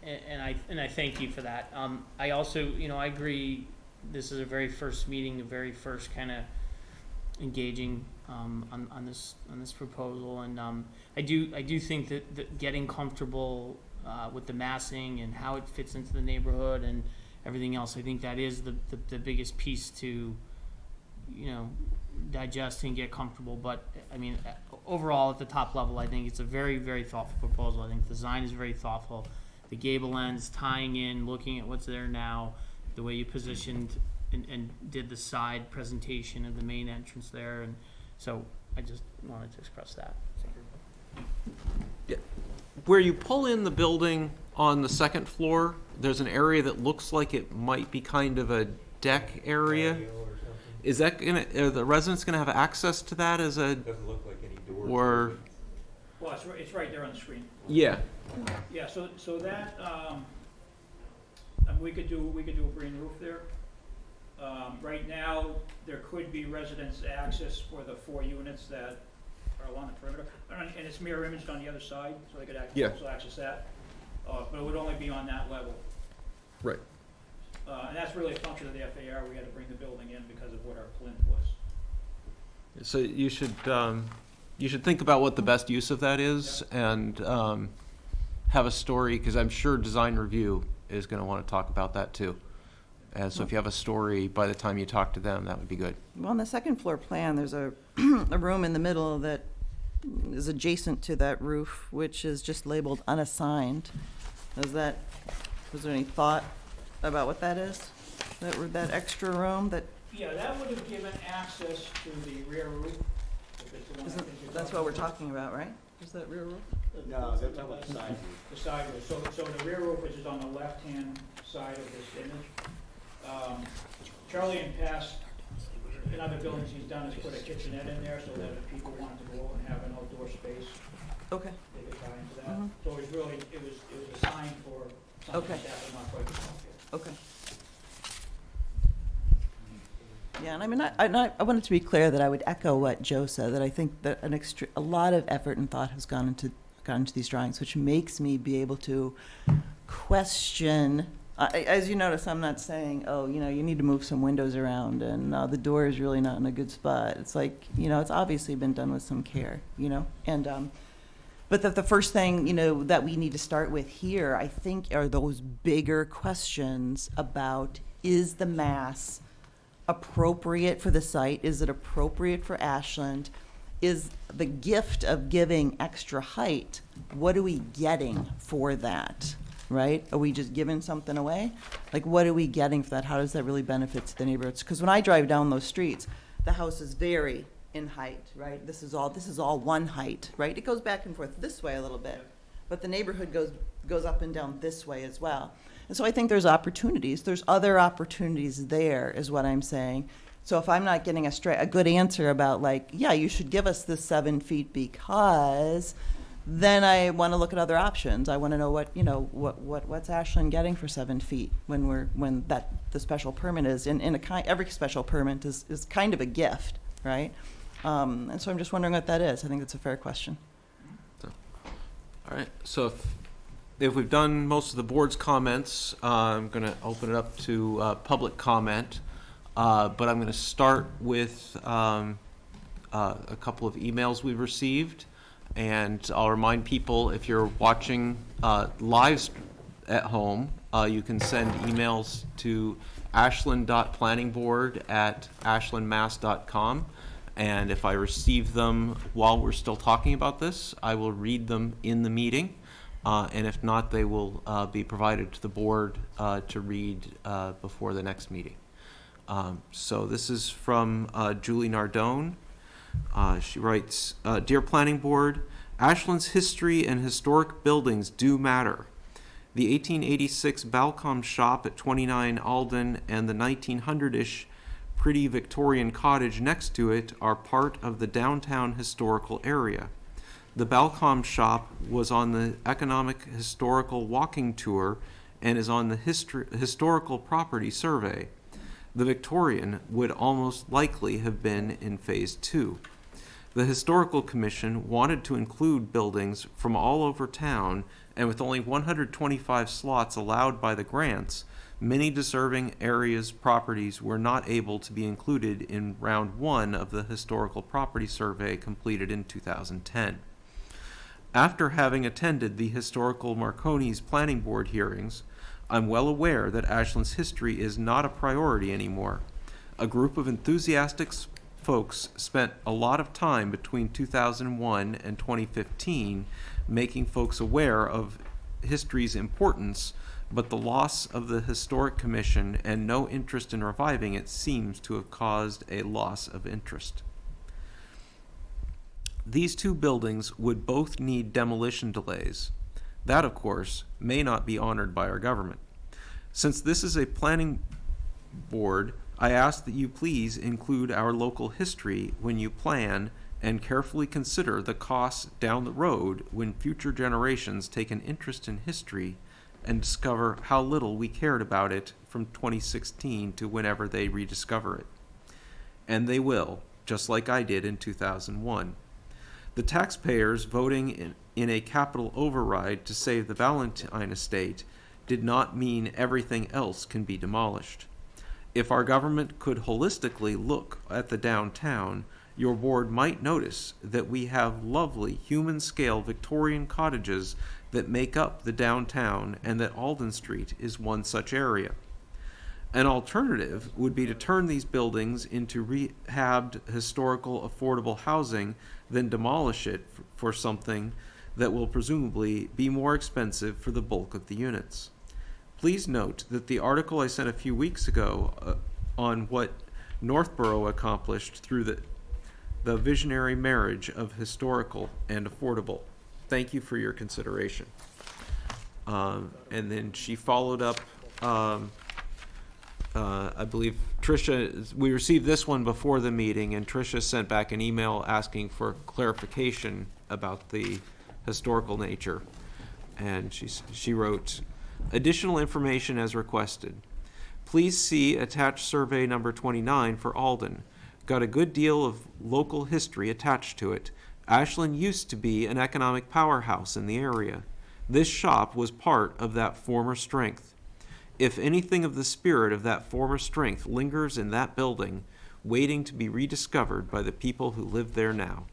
I thank you for that. I also, I agree, this is a very first meeting, a very first kind of engaging on this proposal, and I do think that getting comfortable with the massing and how it fits into the neighborhood and everything else, I think that is the biggest piece to digest and get comfortable. But I mean, overall at the top level, I think it's a very, very thoughtful proposal. I think the design is very thoughtful. The gable ends tying in, looking at what's there now, the way you positioned and did the side presentation of the main entrance there, and so I just wanted to express that. Yeah. Where you pull in the building on the second floor, there's an area that looks like it might be kind of a deck area. Is that are the residents gonna have access to that as a? Doesn't look like any doors. Or. Well, it's right there on the screen. Yeah. Yeah, so that, we could do a green roof there. Right now, there could be residents access for the 4 units that are along the perimeter. And it's mirror imaged on the other side, so they could also access that. But it would only be on that level. Right. And that's really a function of the FAR. We had to bring the building in because of what our plinth was. So you should think about what the best use of that is, and have a story, because I'm sure design review is going to want to talk about that too. And so if you have a story by the time you talk to them, that would be good. Well, on the second floor plan, there's a room in the middle that is adjacent to that roof, which is just labeled unassigned. Was there any thought about what that is? That extra room that? Yeah, that would have given access to the rear roof. If it's the one I think you're That's what we're talking about, right? Is that rear roof? No, that's about the side. The side roof. So the rear roof, which is on the left-hand side of this image. Charlie, in past, in other buildings he's done, is put a kitchenette in there so that if people wanted to go and have an outdoor space, Okay. they could tie into that. Mhm. So it was designed for something like that, but not quite appropriate. Okay. Yeah, and I mean, I wanted to be clear that I would echo what Joe said, that I think that a lot of effort and thought has gone into these drawings, which makes me be able to question. As you notice, I'm not saying, oh, you need to move some windows around, and the door is really not in a good spot. It's like, it's obviously been done with some care, and but the first thing, that we need to start with here, I think, are those bigger questions about, is the mass appropriate for the site? Is it appropriate for Ashland? Is the gift of giving extra height, what are we getting for that, right? Are we just giving something away? Like, what are we getting for that? How does that really benefit the neighborhoods? Because when I drive down those streets, the houses vary in height, right? This is all one height, right? It goes back and forth this way a little bit, but the neighborhood goes up and down this way as well. And so I think there's opportunities. There's other opportunities there, is what I'm saying. So if I'm not getting a good answer about, like, yeah, you should give us this 7 feet because, then I want to look at other options. I want to know what's Ashland getting for 7 feet when the special permit is every special permit is kind of a gift, right? And so I'm just wondering what that is. I think that's a fair question. All right. So if if we've done most of the board's comments, I'm going to open it up to public comment. But I'm going to start with a couple of emails we've received. And I'll remind people, if you're watching live at home, you can send emails to ashland.planningboard@ashlandmass.com. And if I receive them while we're still talking about this, I will read them in the meeting. And if not, they will be provided to the board to read before the next meeting. So this is from Julie Nardone. She writes, Dear Planning Board, Ashland's history and historic buildings do matter. The 1886 Balcom shop at 29 Alden and the 1900-ish pretty Victorian cottage next to it are part of the downtown historical area. The Balcom shop was on the Economic Historical Walking Tour and is on the Historical Property Survey. The Victorian would almost likely have been in Phase 2. The Historical Commission wanted to include buildings from all over town, and with only 125 slots allowed by the grants, many deserving areas' properties were not able to be included in Round 1 of the Historical Property Survey completed in 2010. After having attended the Historical Marconi's Planning Board hearings, I'm well aware that Ashland's history is not a priority anymore. A group of enthusiastic folks spent a lot of time between 2001 and 2015 making folks aware of history's importance, but the loss of the Historic Commission and no interest in reviving it seems to have caused a loss of interest. These two buildings would both need demolition delays. That, of course, may not be honored by our government. Since this is a planning board, I ask that you please include our local history when you plan and carefully consider the costs down the road when future generations take an interest in history and discover how little we cared about it from 2016 to whenever they rediscover it. And they will, just like I did in 2001. The taxpayers voting in a capital override to save the Valentine estate did not mean everything else can be demolished. If our government could holistically look at the downtown, your board might notice that we have lovely human-scale Victorian cottages that make up the downtown and that Alden Street is one such area. An alternative would be to turn these buildings into rehabbed historical affordable housing, then demolish it for something that will presumably be more expensive for the bulk of the units. Please note that the article I sent a few weeks ago on what Northborough accomplished through the visionary marriage of historical and affordable. Thank you for your consideration. And then she followed up, I believe Tricia, we received this one before the meeting, and Tricia sent back an email asking for clarification about the historical nature. And she wrote, additional information as requested. Please see attached survey number 29 for Alden. Got a good deal of local history attached to it. Ashland used to be an economic powerhouse in the area. This shop was part of that former strength. If anything of the spirit of that former strength lingers in that building, waiting to be rediscovered by the people who live there now.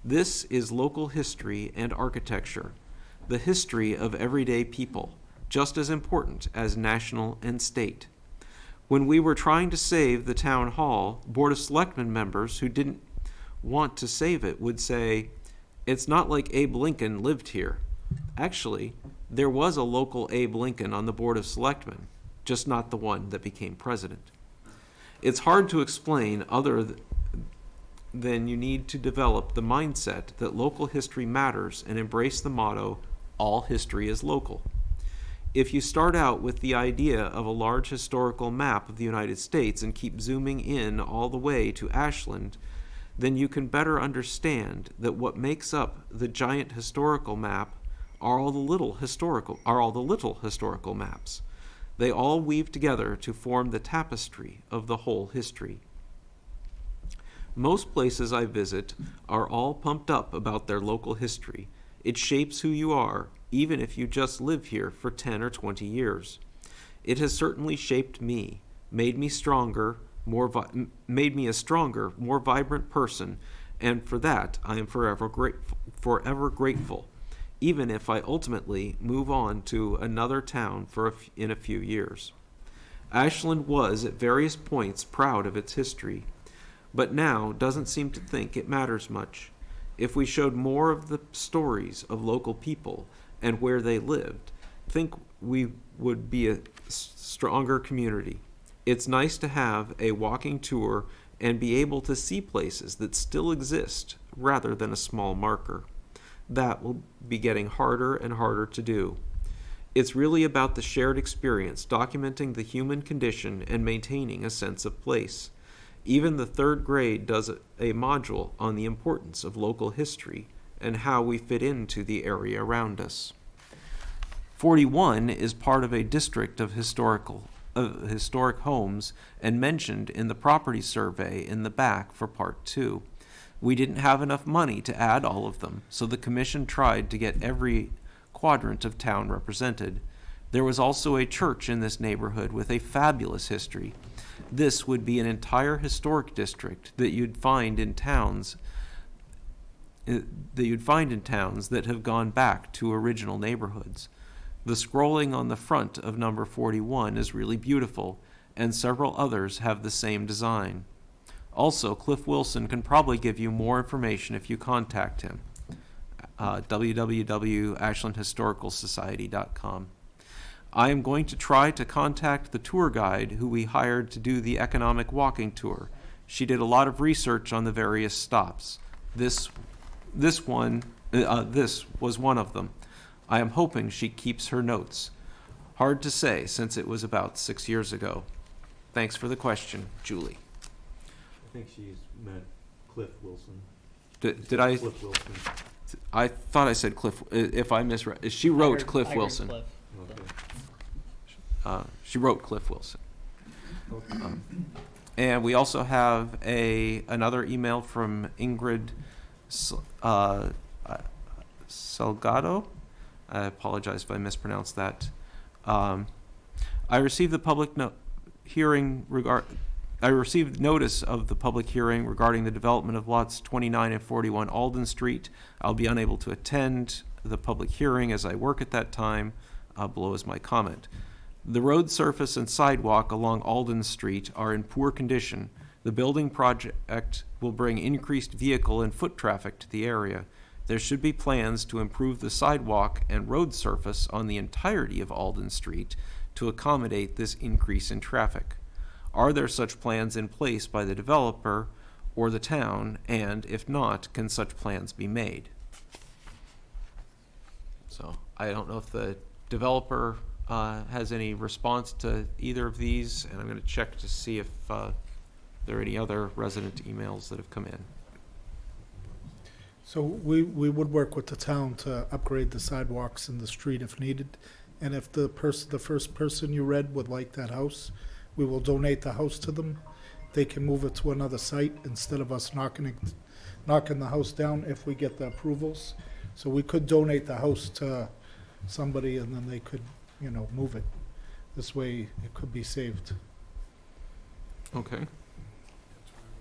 This is local history and architecture, the history of everyday people, just as important as national and state. When we were trying to save the town hall, Board of Selectmen members who didn't want to save it would say, it's not like Abe Lincoln lived here. Actually, there was a local Abe Lincoln on the Board of Selectmen, just not the one that became president. It's hard to explain other than you need to develop the mindset that local history matters and embrace the motto, all history is local. If you start out with the idea of a large historical map of the United States and keep zooming in all the way to Ashland, then you can better understand that what makes up the giant historical map are all the little historical maps. They all weave together to form the tapestry of the whole history. Most places I visit are all pumped up about their local history. It shapes who you are, even if you just live here for 10 or 20 years. It has certainly shaped me, made me a stronger, more vibrant person, and for that I am forever grateful, even if I ultimately move on to another town in a few years. Ashland was at various points proud of its history, but now doesn't seem to think it matters much. If we showed more of the stories of local people and where they lived, think we would be a stronger community. It's nice to have a walking tour and be able to see places that still exist rather than a small marker. That will be getting harder and harder to do. It's really about the shared experience, documenting the human condition and maintaining a sense of place. Even the third grade does a module on the importance of local history and how we fit into the area around us. 41 is part of a district of historic homes and mentioned in the property survey in the back for Part 2. We didn't have enough money to add all of them, so the commission tried to get every quadrant of town represented. There was also a church in this neighborhood with a fabulous history. This would be an entire historic district that you'd find in towns that have gone back to original neighborhoods. The scrolling on the front of number 41 is really beautiful, and several others have the same design. Also, Cliff Wilson can probably give you more information if you contact him. www.ashlandhistoricalsociety.com. I am going to try to contact the tour guide who we hired to do the economic walking tour. She did a lot of research on the various stops. This was one of them. I am hoping she keeps her notes. Hard to say since it was about 6 years ago. Thanks for the question, Julie. I think she's meant Cliff Wilson. Did I? Cliff Wilson. I thought I said Cliff. If I misread, she wrote Cliff Wilson. Okay. She wrote Cliff Wilson. Okay. And we also have another email from Ingrid Salgado. I apologize if I mispronounced that. I received notice of the public hearing regarding the development of lots 29 and 41 Alden Street. I'll be unable to attend the public hearing as I work at that time. Below is my comment. The road surface and sidewalk along Alden Street are in poor condition. The building project will bring increased vehicle and foot traffic to the area. There should be plans to improve the sidewalk and road surface on the entirety of Alden Street to accommodate this increase in traffic. Are there such plans in place by the developer or the town, and if not, can such plans be made? So I don't know if the developer has any response to either of these, and I'm going to check to see if there are any other resident emails that have come in. So we would work with the town to upgrade the sidewalks in the street if needed. And if the first person you read would like that house, we will donate the house to them. They can move it to another site instead of us knocking the house down if we get the approvals. So we could donate the house to somebody and then they could, move it. This way it could be saved. Okay.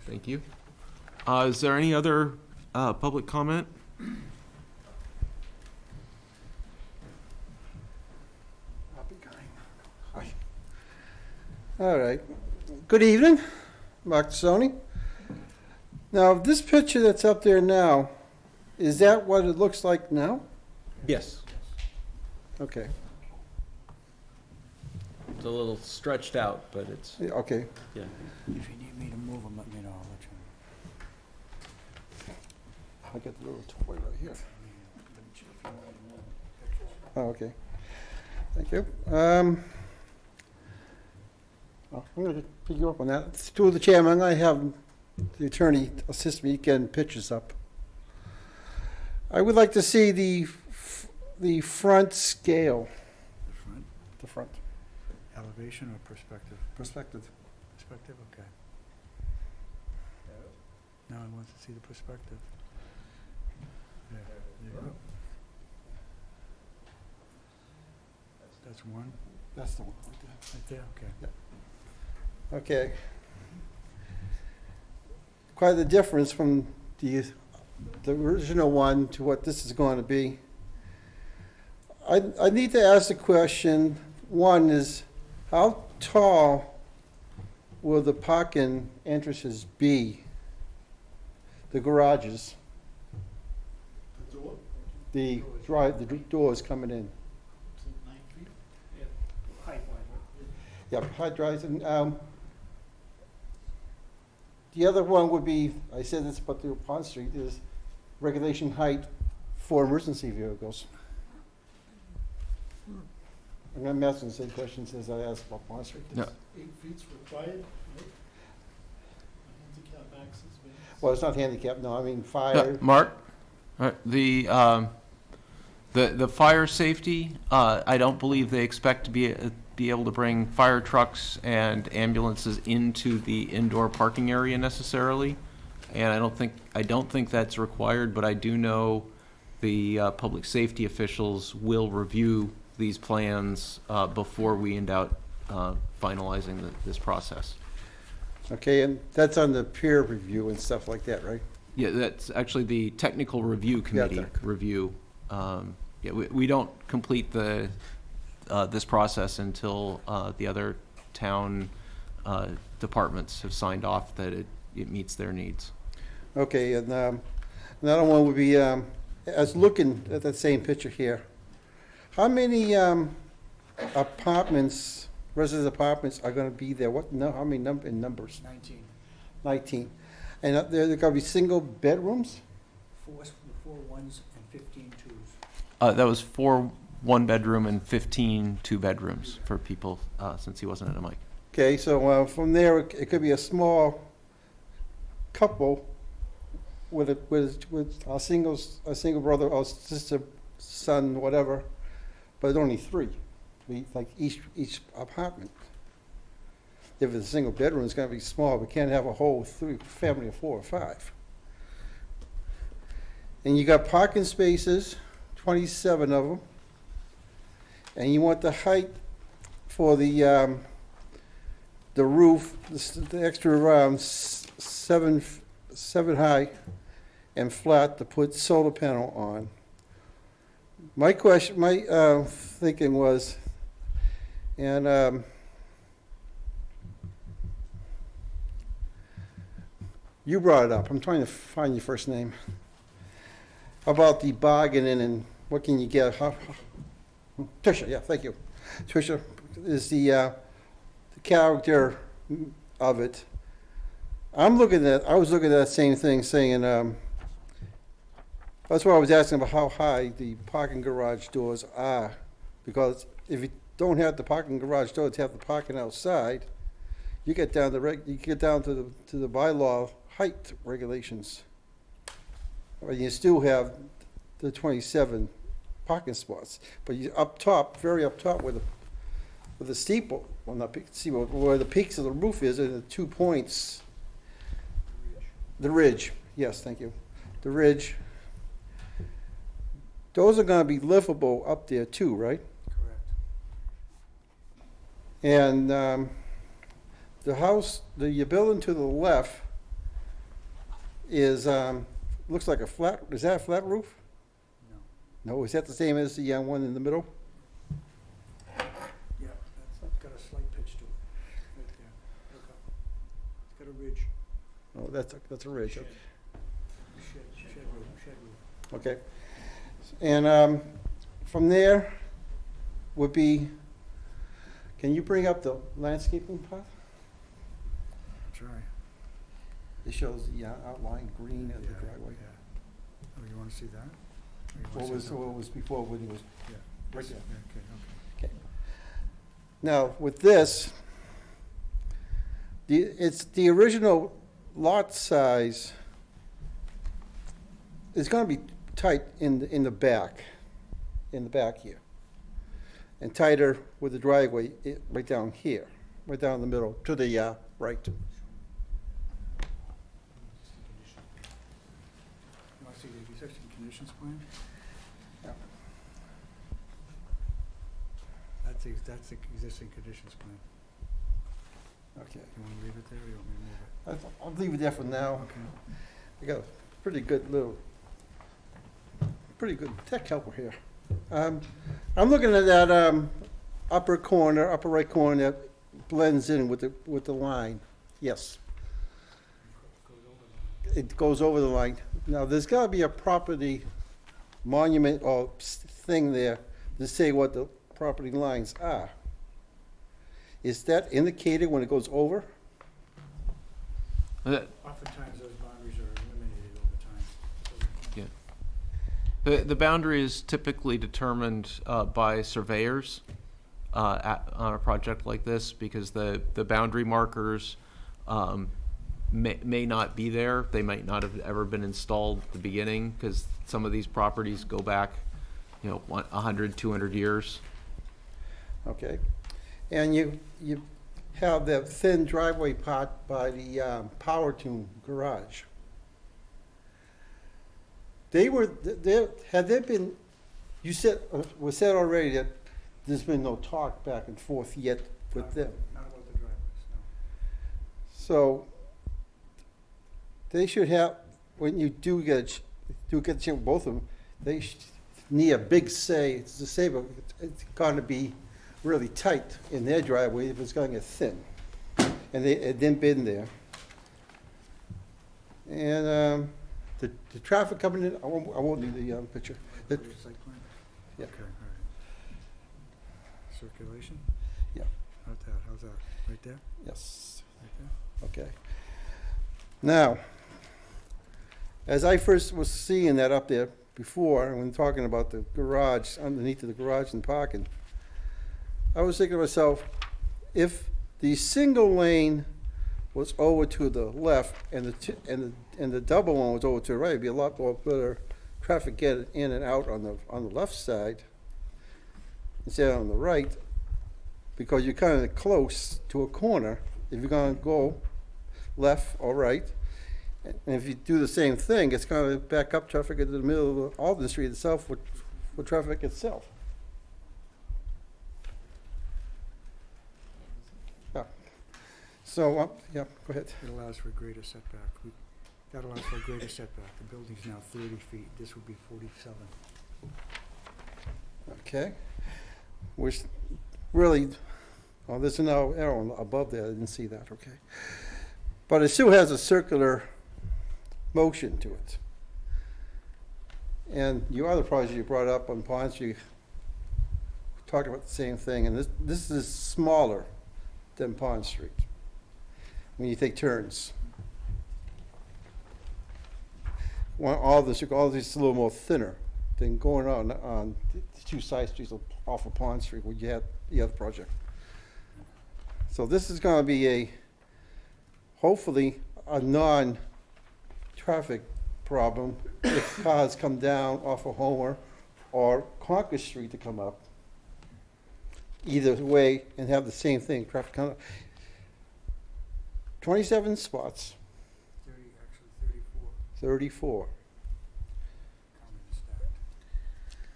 Thank you. Is there any other public comment? All right. Good evening, Mark Sony. Now, this picture that's up there now, is that what it looks like now? Yes. Okay. It's a little stretched out, but it's, Yeah, okay. yeah. If you need me to move them, let me know. I'll let you I got the little toy right here. Oh, okay. Thank you. I'm going to pick you up on that. Through the chairman, I have the attorney assist me getting pictures up. I would like to see the front scale. The front? The front. Elevation or perspective? Perspective. Perspective, okay. Now I want to see the perspective. There you go. That's one, That's the one right there. right there, okay. Okay. Quite the difference from the original one to what this is going to be. I need to ask the question, one is, how tall will the parking entrances be? The garages? The doors coming in? Yeah, height drives, and, the other one would be, I said this about the Pond Street, is regulation height for emergency vehicles. I'm asking the same questions as I asked about Pond Street. No. 8 feet's required, right? Handicap access ways. Well, it's not handicap, no, I mean Yeah, fire. Mark, the fire safety, I don't believe they expect to be able to bring fire trucks and ambulances into the indoor parking area necessarily. And I don't think that's required, but I do know the public safety officials will review these plans before we end out finalizing this process. Okay, and that's on the peer review and stuff like that, right? Yeah, that's actually the technical review committee tech. review. Yeah, we don't complete this process until the other town departments have signed off that it meets their needs. Okay, and another one would be, I was looking at that same picture here. How many apartments, resident apartments are gonna be there? How many in numbers? 19. 19. And they're gonna be single bedrooms? Four ones and 15 twos. That was 4 one-bedroom and 15 two-bedrooms for people, since he wasn't at a mic. Okay, so from there, it could be a small couple with a single brother or sister, son, whatever, but only 3, like each apartment. If it's a single bedroom, it's gonna be small. We can't have a whole family of 4 or 5. And you got parking spaces, 27 of them. And you want the height for the roof, the extra 7 high and flat to put solar panel on. My thinking was, and you brought it up. I'm trying to find your first name. About the bargaining and what can you get? Tricia, yeah, thank you. Tricia is the character of it. I was looking at that same thing, saying, that's why I was asking about how high the parking garage doors are, because if you don't have the parking garage doors, have the parking outside, you get down to the bylaw height regulations. But you still have the 27 parking spots, but you up top, very up top, where the steeple, well, not peak, steeple, where the peaks of the roof is, and the 2 points. The ridge, yes, thank you. The ridge. Those are going to be livable up there too, right? Correct. And the house, the building to the left is looks like a flat. Is that a flat roof? No. No, is that the same as the one in the middle? Yeah, that's got a slight pitch to it, right there. Look up. It's got a ridge. Oh, that's a ridge. Okay. Shed roof. Okay. And from there would be, can you bring up the landscaping part? Try. It shows the outline green of the Yeah, driveway. yeah. Oh, you wanna see that? Or you wanna see What was before when it was Yeah. right there? Okay. Now, with this, it's the original lot size is gonna be tight in the back here. And tighter with the driveway right down here, right down the middle, to the right. You wanna see the existing conditions plan? Yeah. that's the existing conditions plan. Okay. You wanna leave it there, or you want me to move it? I'll leave it there for now. Okay. I got a pretty good tech helper here. I'm looking at that upper right corner that blends in with the line. Yes. It goes over the line. Now, there's gotta be a property monument or thing there to say what the property lines are. Is that indicated when it goes over? Oftentimes, those boundaries are eliminated over time. Yeah. The boundary is typically determined by surveyors on a project like this, because the boundary markers may not be there. They might not have ever been installed at the beginning, because some of these properties go back, 100, 200 years. Okay. And you have that thin driveway part by the Power Tune garage. Had there been, you said, was said already that there's been no talk back and forth yet with them. Not about the driveways, no. So they should have, when you do get a chance with both of them, they need a big say to say, but it's going to be really tight in their driveway if it's going to get thin. And it didn't been there. And the traffic coming in, I won't need the picture. For your site plan? Yeah. Okay, all right. Circulation? Yeah. How's that? Right there? Yes. Right there? Okay. Now, as I first was seeing that up there before, when talking about the garage, underneath of the garage and parking, I was thinking to myself, if the single lane was over to the left and the double one was over to the right, it'd be a lot more better traffic getting in and out on the left side instead of on the right, because you're kind of close to a corner if you're going to go left or right. And if you do the same thing, it's going to back up traffic into the middle of Alden Street itself with traffic itself. Yeah. So, yeah, go ahead. It allows for a greater setback. That allows for a greater setback. The building's now 30 feet. This would be 47. Okay. Which really, oh, there's an arrow above there. I didn't see that. Okay. But it still has a circular motion to it. And your other project you brought up on Pond Street talked about the same thing. And this is smaller than Pond Street when you take turns. All these a little more thinner than going on the two side streets off of Pond Street where you had the other project. So this is going to be hopefully a non-traffic problem if cars come down off of Homer or Concord Street to come up. Either way, and have the same thing, traffic come up. 27 spots, 34.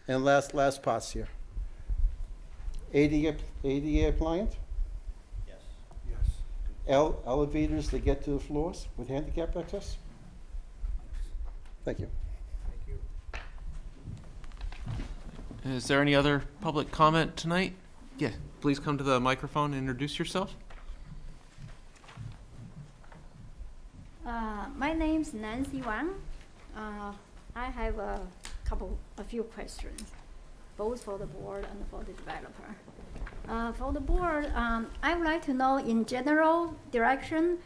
And last parts here. ADA appliant? Yes. Yes. Elevators that get to the floors with handicap access? Thank you. Thank you. Is there any other public comment tonight? Yeah, please come to the microphone and introduce yourself. My name's Nancy Wang. I have a few questions, both for the board and for the developer. For the board, I would like to know in general direction,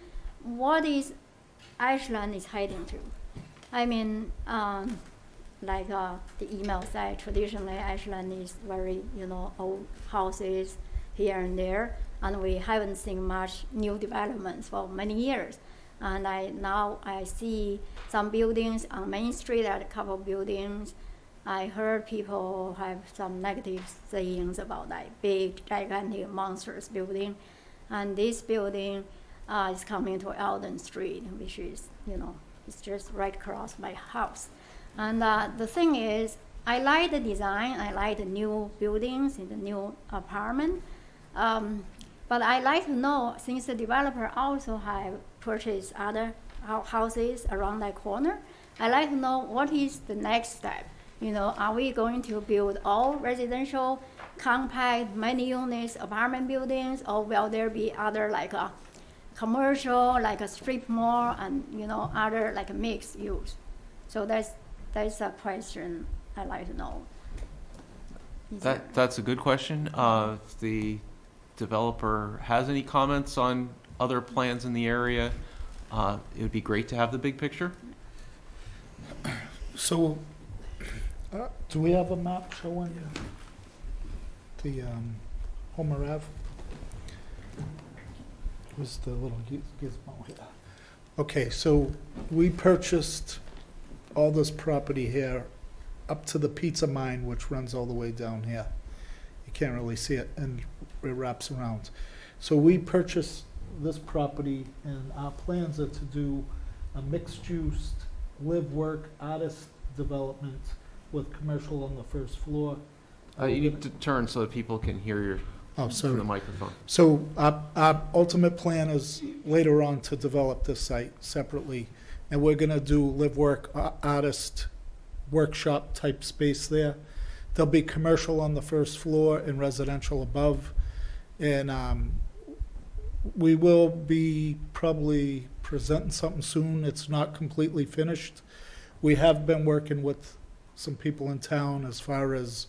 what is Ashland is heading to? I mean, like the email said, traditionally Ashland is very, old houses here and there, and we haven't seen much new developments for many years. And now I see some buildings on Main Street, a couple of buildings. I heard people have some negative sayings about that big, gigantic, monstrous building. And this building is coming to Alden Street, which is, it's just right across my house. And the thing is, I like the design, I like the new buildings and the new apartment. But I like to know, since the developer also have purchased other houses around that corner, I like to know what is the next step. You know, are we going to build all residential, compact, many units, apartment buildings, or will there be other like a commercial, like a strip mall, and you know, other like a mixed use? So that's a question I'd like to know. That's a good question. If the developer has any comments on other plans in the area, it would be great to have the big picture. So, do we have a map showing the Homer Ave? Was the little gizmo here? Okay, so we purchased all this property here up to the pizza mine, which runs all the way down here. You can't really see it, and it wraps around. So we purchased this property, and our plans are to do a mixed-use, live-work, artist development with commercial on the first floor. You need to turn so that people can hear you Oh, from sorry. the microphone. So our ultimate plan is later on to develop this site separately, and we're gonna do live-work, artist, workshop type space there. There'll be commercial on the first floor and residential above. And we will be probably presenting something soon. It's not completely finished. We have been working with some people in town as far as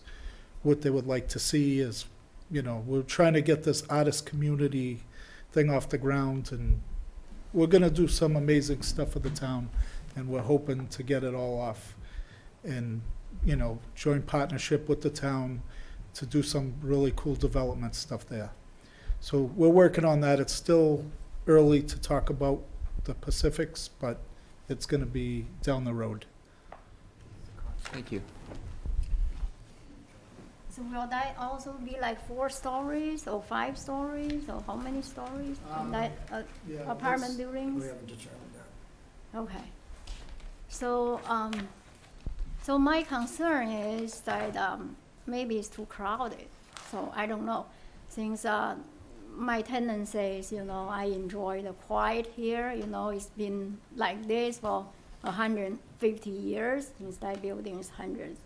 what they would like to see is, you know, we're trying to get this artist community thing off the ground, and we're gonna do some amazing stuff for the town, and we're hoping to get it all off and, you know, join partnership with the town to do some really cool development stuff there. So we're working on that. It's still early to talk about the Pacifics, but it's gonna be down the road. Thank you. So will that also be like 4 stories or 5 stories, or how many stories in that apartment buildings? We haven't determined that. Okay. So, so my concern is that maybe it's too crowded. So I don't know. Since my tenant says, you know, I enjoy the quiet here. You know, it's been like this for 150 years since that building is hundreds.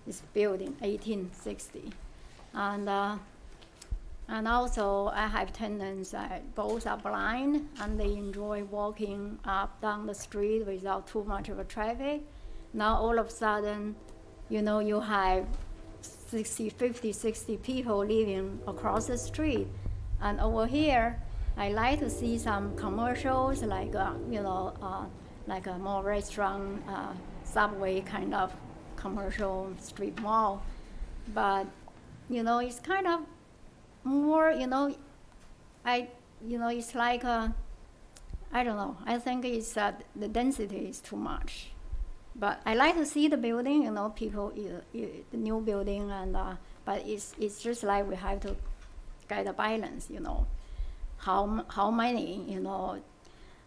It's built in 1860, and also I have tenants that both are blind and they enjoy walking up down the street without too much of a traffic. Now all of a sudden, you know, you have 50, 60 people living across the street, and over here, I like to see some commercials like you know, like a more restaurant, Subway kind of commercial strip mall, but you know, it's kind of more, you know, it's like I don't know. I think it's the density is too much, but I like to see the building. You know, people, the new building, and but it's just like we have to get a balance. You know, how many, you know,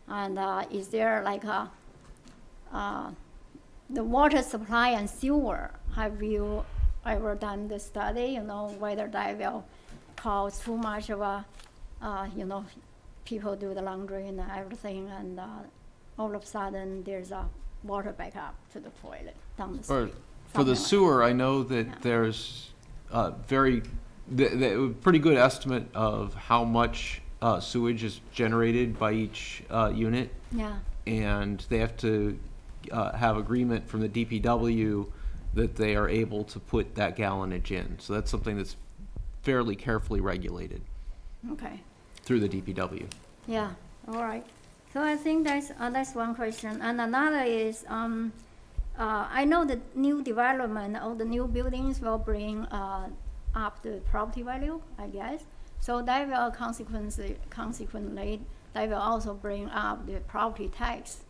and is there like the water supply and sewer? Have you ever done the study? You know, whether that will cause too much of a, you know, people do the laundry and everything, and all of a sudden there's a water backup to the toilet down the street. For the Something like sewer, I know that Yeah. there's pretty good estimate of how much sewage is generated by each unit, that. Yeah. and they have to have agreement from the DPW that they are able to put that gallonage in. So that's something that's fairly carefully regulated Okay. through the DPW. Yeah. All right. So I think that's one question, and another is I know the new development or the new buildings will bring up the property value, I guess. So that will consequently that will also bring up the property tax,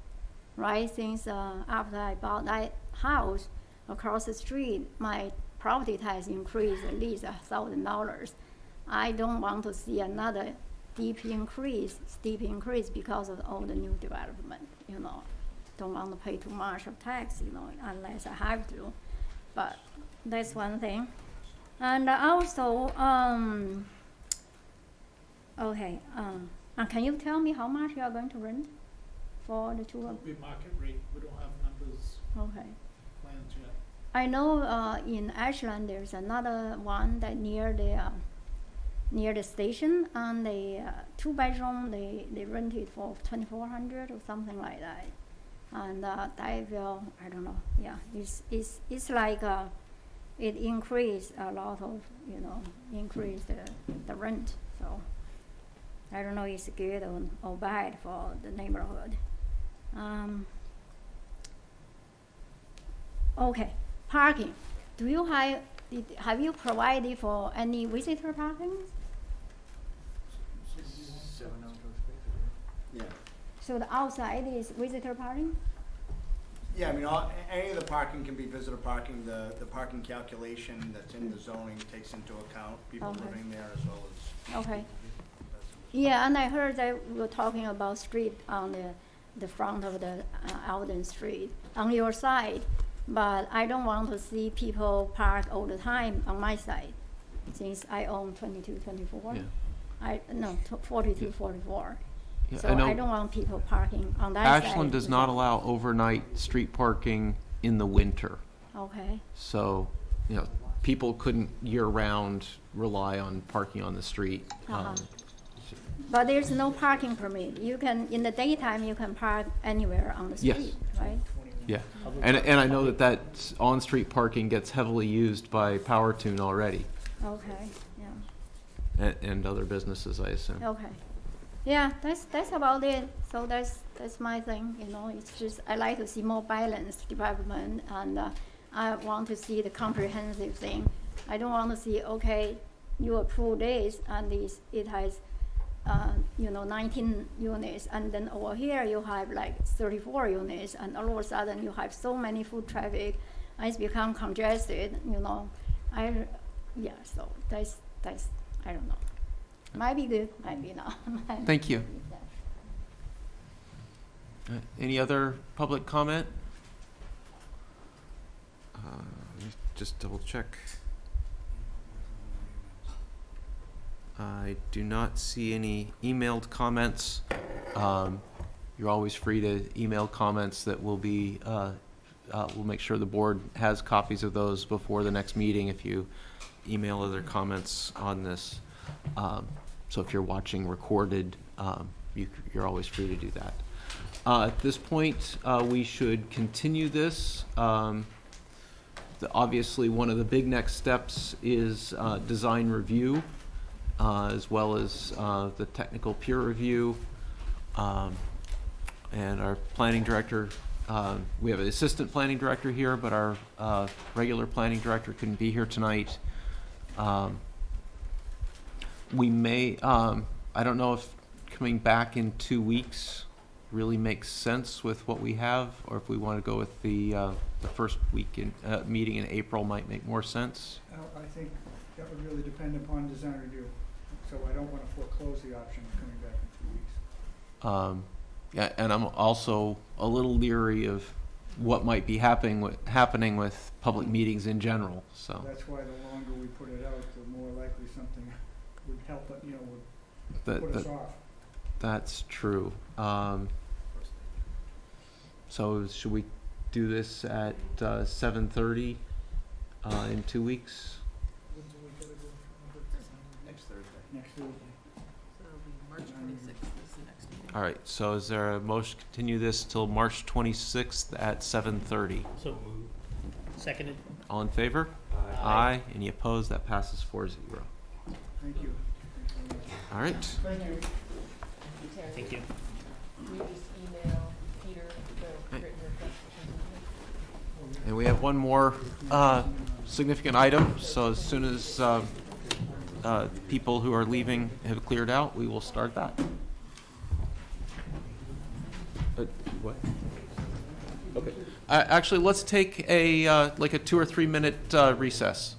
right? Since after I bought that house across the street, my property tax increased at least $1,000. I don't want to see another steep increase because of all the new development, you know. Don't want to pay too much of tax, you know, unless I have to. but that's one thing. And also, okay, can you tell me how much you are going to rent for the two of? Be market rate, we don't have numbers, Okay. plans yet. I know in Ashland there's another one that near the station, and the 2-bedroom they rent it for 2,400 or something like that, and I don't know. Yeah, it's like it increased a lot of increase the rent. So I don't know if it's good or bad for the neighborhood. Okay. Parking. Have you provided for any visitor parking? Yeah. So the outside is visitor parking? Yeah, I mean, any of the parking can be visitor parking. The parking calculation that's in the zoning takes into account people Okay. living there as well as. Okay. Yeah, and I heard that we were talking about street on the front of the Alden Street on your side, but I don't want to see people park all the time on my side, since I own 22, 24. Yeah. 42, 44. Yeah, So I know I don't want people parking on that side. Ashland does not allow overnight street parking in the winter. Okay. So, people couldn't year-round rely on parking on the street. Uh-huh. But there's no parking permit. You can, in the daytime, you can park anywhere on the Yes. street, right? Yeah, and I know that on-street parking gets heavily used by Power Tune already, Okay, yeah, and other businesses, I assume. okay. Yeah, that's about it. So that's my thing, it's just, I like to see more balanced development, and I want to see the comprehensive thing. I don't want to see, okay, you approve this, and it has 19 units, and then over here you have like 34 units, and all of a sudden you have so many foot traffic, and it's become congested, so that's, I don't know. Might be good, might be not. Thank you. Any other public comment? Let me just double check. I do not see any emailed comments. You're always free to email comments that will be, we'll make sure the board has copies of those before the next meeting if you email other comments on this. So if you're watching recorded, you're always free to do that. At this point, we should continue this. Obviously, one of the big next steps is design review, as well as the technical peer review. And our planning director, we have an assistant planning director here, but our regular planning director couldn't be here tonight. We may, I don't know if coming back in 2 weeks really makes sense with what we have, or if we want to go with the first meeting in April might make more sense. I think that would really depend upon design review, so I don't want to foreclose the option of coming back in 2 weeks. Yeah, and I'm also a little leery of what might be happening with public meetings in general, so. That's why the longer we put it out, the more likely something would help it, would put us off. That's true. So should we do this at 7:30 in 2 weeks? Next Thursday. So it'll be March 26th is the next meeting. All right, so is there a motion to continue this till March 26th at 7:30? So moved. Seconded. All in favor? Aye. Any opposed? That passes 4-0. Thank you. All right. Thank you. Thank you. Can you just email Peter the written request for continuance? And we have one more significant item, so as soon as people who are leaving have cleared out, we will start that. What? Okay. Actually, let's take a 2 or 3 minute recess.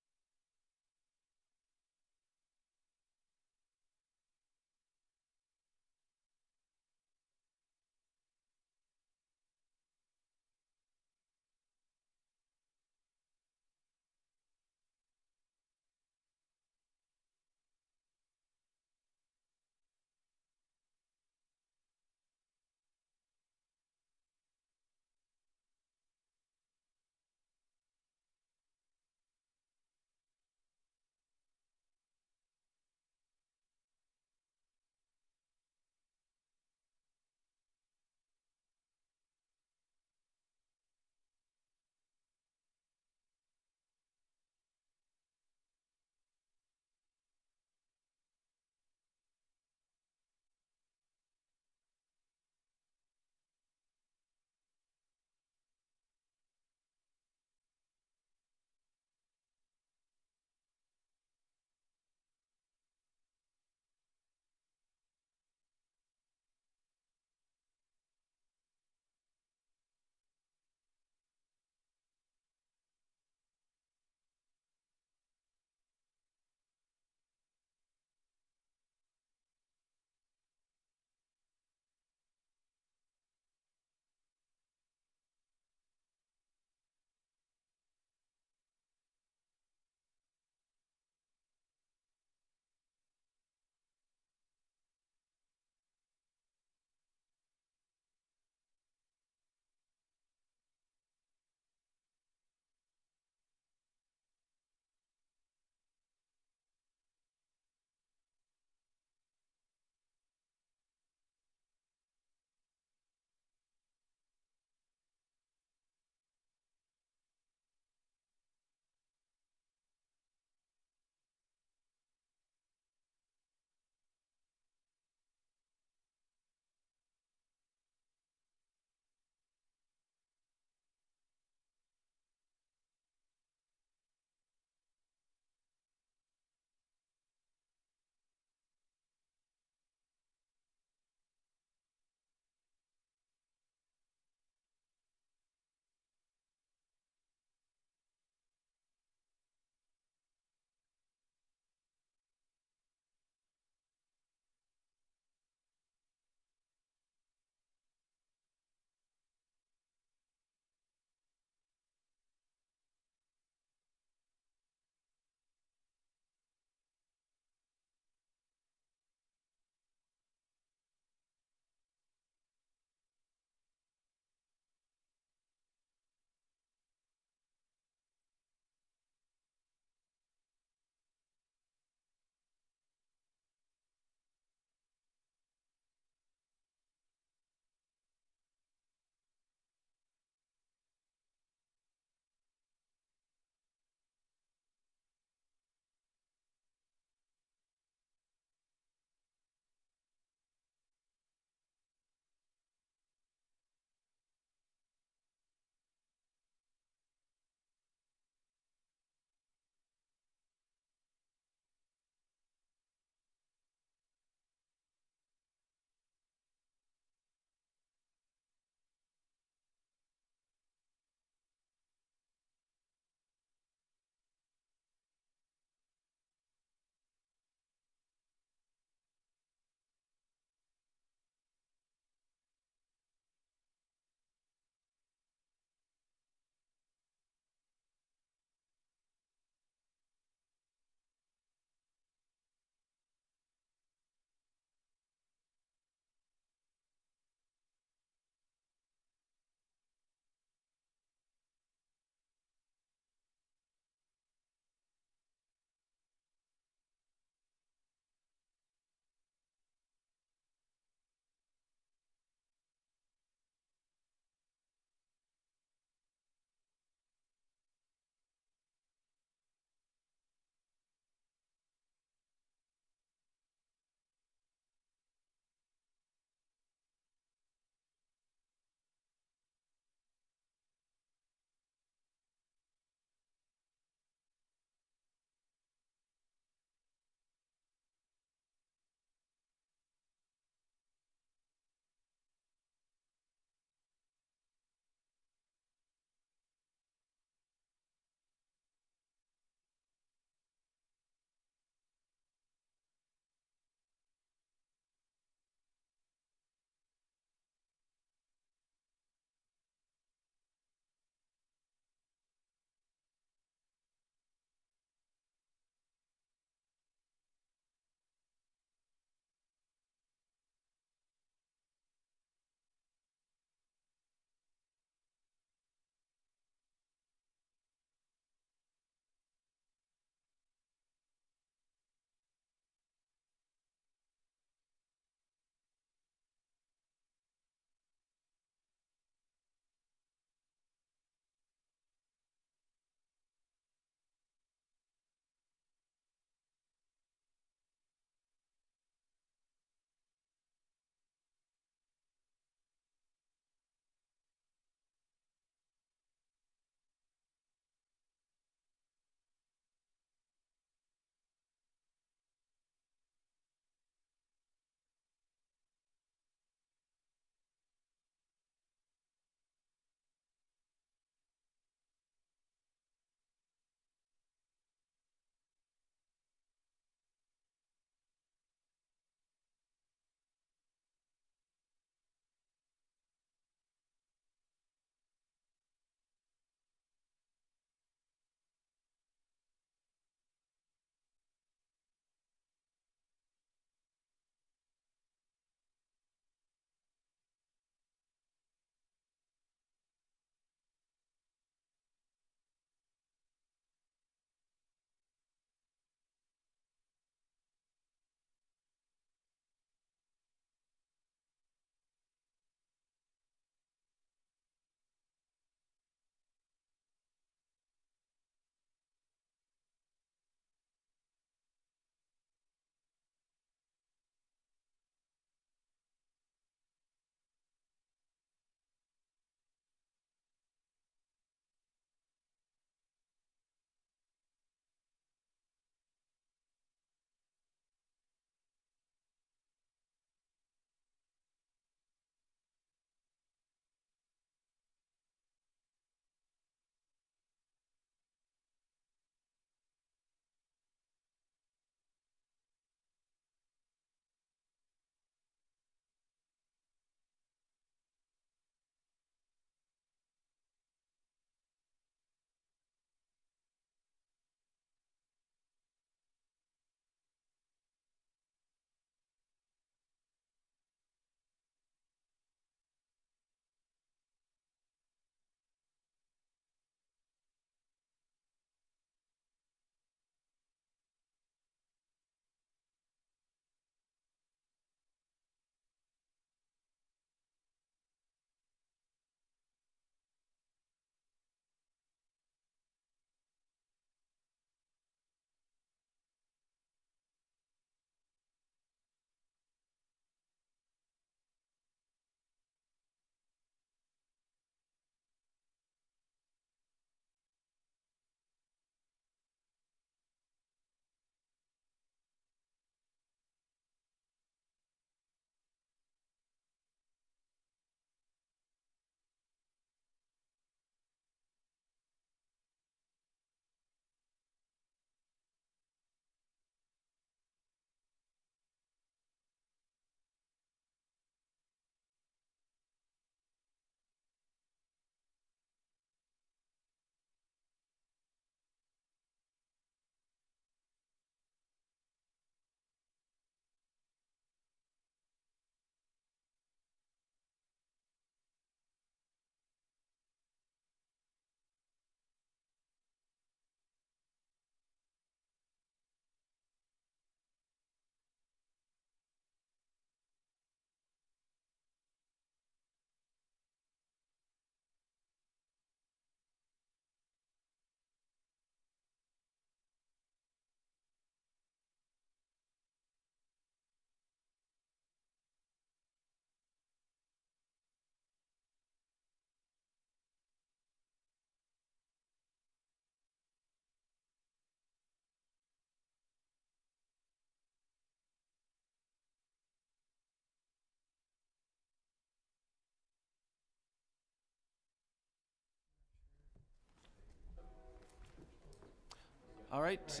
All right,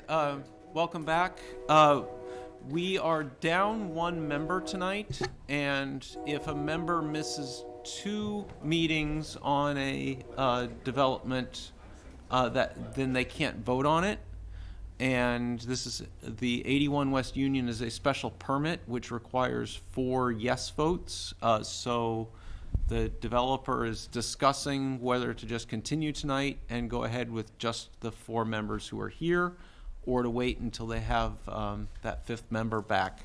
welcome back. We are down one member tonight, and if a member misses 2 meetings on a development, then they can't vote on it. And this is the 81 West Union is a special permit which requires 4 yes votes. So the developer is discussing whether to just continue tonight and go ahead with just the 4 members who are here, or to wait until they have that 5th member back.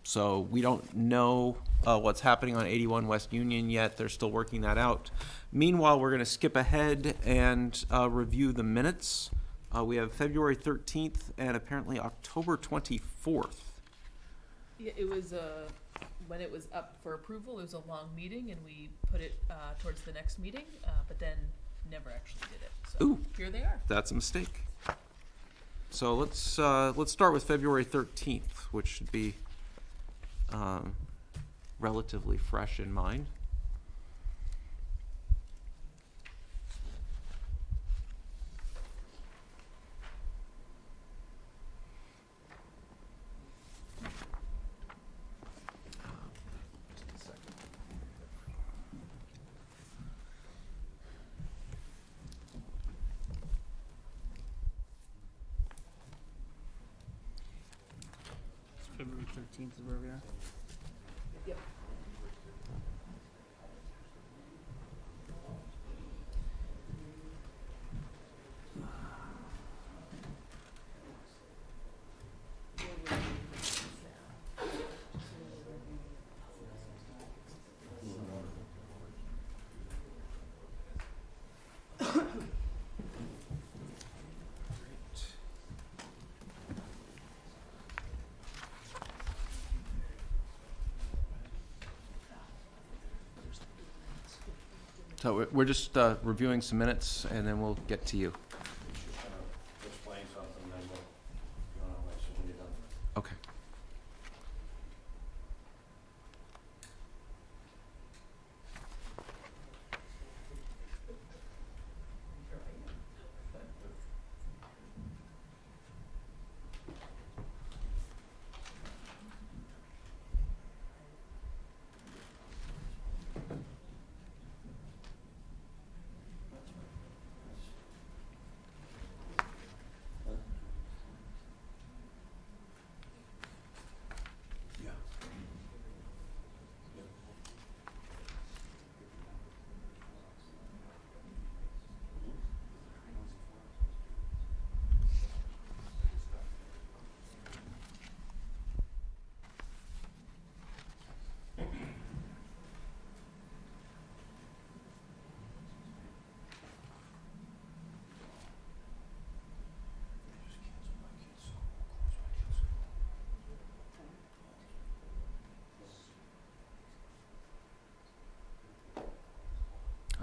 So we don't know what's happening on 81 West Union yet. They're still working that out. Meanwhile, we're going to skip ahead and review the minutes. We have February 13th and apparently October 24th. Yeah, it was, when it was up for approval, it was a long meeting, and we put it towards the next meeting, but then never actually did it. So Ooh. here they are. That's a mistake. So let's start with February 13th, which should be relatively fresh in mind. February 13th is where we are. Yep. So we're just reviewing some minutes, and then we'll get to you. Explain something, then we'll let you lead on. Okay.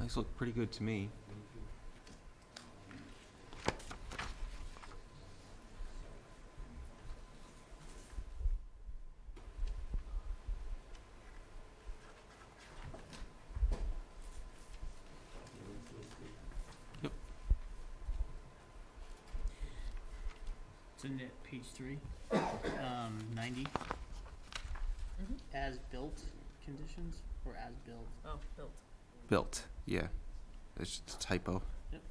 These look pretty good to me. Yep. It's in page 3, 90. Mhm. As built conditions or as built? Oh, built. Built, yeah. It's just a typo. Yep.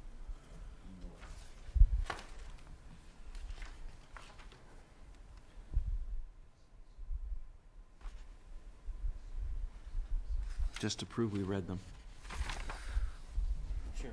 Just to prove we read them. Sure.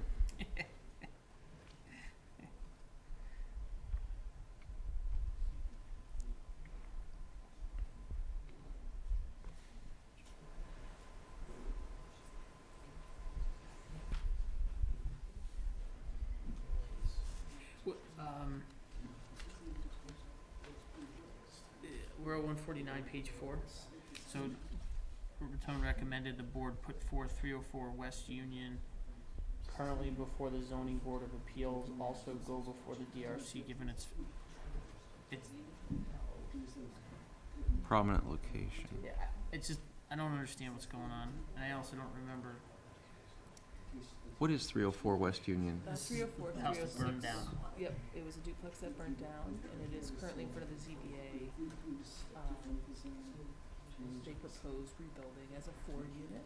We're at 149, page 4. So, Raton recommended the board put forth 304 West Union, currently before the Zoning Board of Appeals, also go before the DRC, given its Prominent location. yeah, it's just, I don't understand what's going on, and I also don't remember What is 304 West Union? 304, The house that burned 306. down. Yep, it was a duplex that burned down, and it is currently in front of the ZBA. They proposed rebuilding as a 4-unit.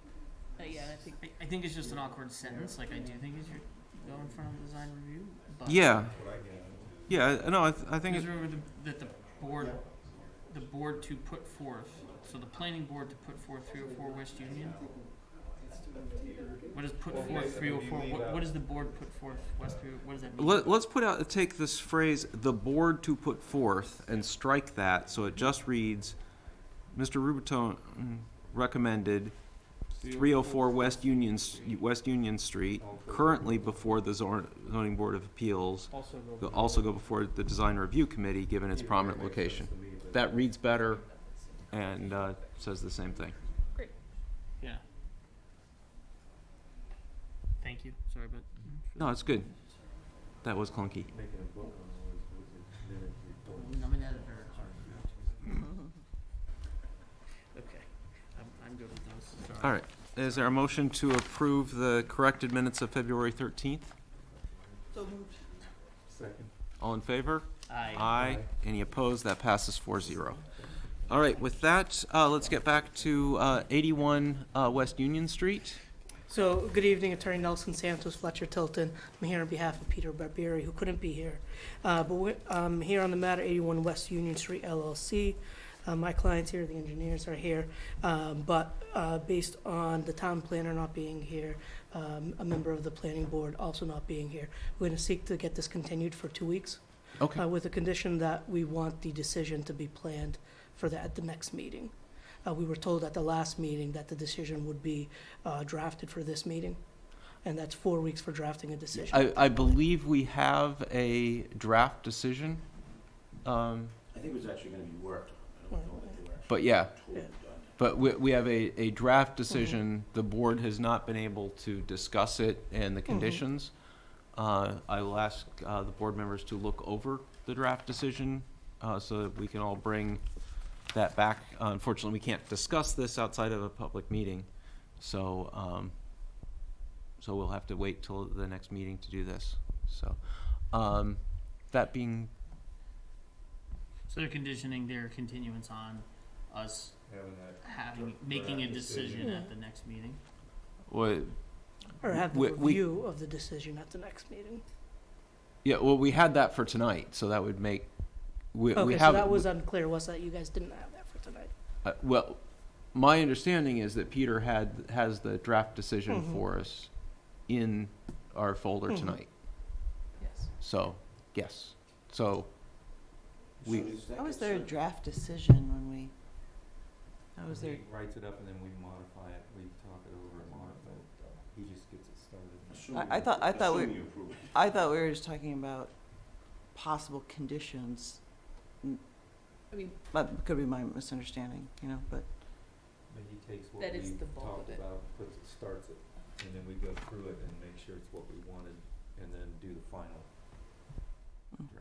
Yeah, and I think I think it's just an awkward sentence, like I do think it should go in front of the design review, but. Yeah, yeah, no, I think, Because remember that the board to put forth, so the planning board to put forth 304 West Union. What does put forth 304, what does the board put forth West 3, what does that mean? let's take this phrase, "the board to put forth," and strike that, so it just reads, Mr. Rubiton recommended 304 West Union Street, currently before the zoning board of appeals, also go before the design review committee, given its prominent location. That reads better and says the same thing. Yeah. Thank you, sorry, but. No, it's good. That was clunky. I'm an editor. Okay, I'm good with those, sorry. All right. Is there a motion to approve the corrected minutes of February 13th? Second. All in favor? Aye. Aye. Any opposed? That passes 4-0. All right, with that, let's get back to 81 West Union Street. So, good evening, Attorney Nelson Santos, Fletcher Tilton. I'm here on behalf of Peter Barbieri, who couldn't be here. I'm here on the matter, 81 West Union Street LLC. My clients here, the engineers are here, but based on the town planner not being here, a member of the planning board also not being here, we're going to seek to get this continued for 2 weeks. Okay. With the condition that we want the decision to be planned for at the next meeting. We were told at the last meeting that the decision would be drafted for this meeting, and that's 4 weeks for drafting a decision. I believe we have a draft decision, I think it was actually gonna be worked. I don't know that they were actually but yeah. Yeah. But we have a draft decision. The board has not been able to discuss it and the conditions. I will ask the board members to look over the draft decision so that we can all bring that back. Unfortunately, we can't discuss this outside of a public meeting, so so we'll have to wait till the next meeting to do this. So that being, So they're conditioning their continuance on us making a decision at the next meeting? what, Or have the we- review of the decision at the next meeting. yeah, well, we had that for tonight, so that would make we Okay, so have that was unclear, was that you guys didn't have that for tonight? well, my understanding is that Peter has the draft decision for us in our folder tonight. yes. So, yes. So, we, How was there a draft decision when we, how was there? He writes it up and then we modify it, we talk it over and modify it. He just gets it started. I thought we, Assuming you approve it. I thought we were just talking about possible conditions. I mean, That could be my misunderstanding, you know, but. Then he takes what That we is the bulk talked of it. about, starts it, and then we go through it and make sure it's what we wanted, and then do the final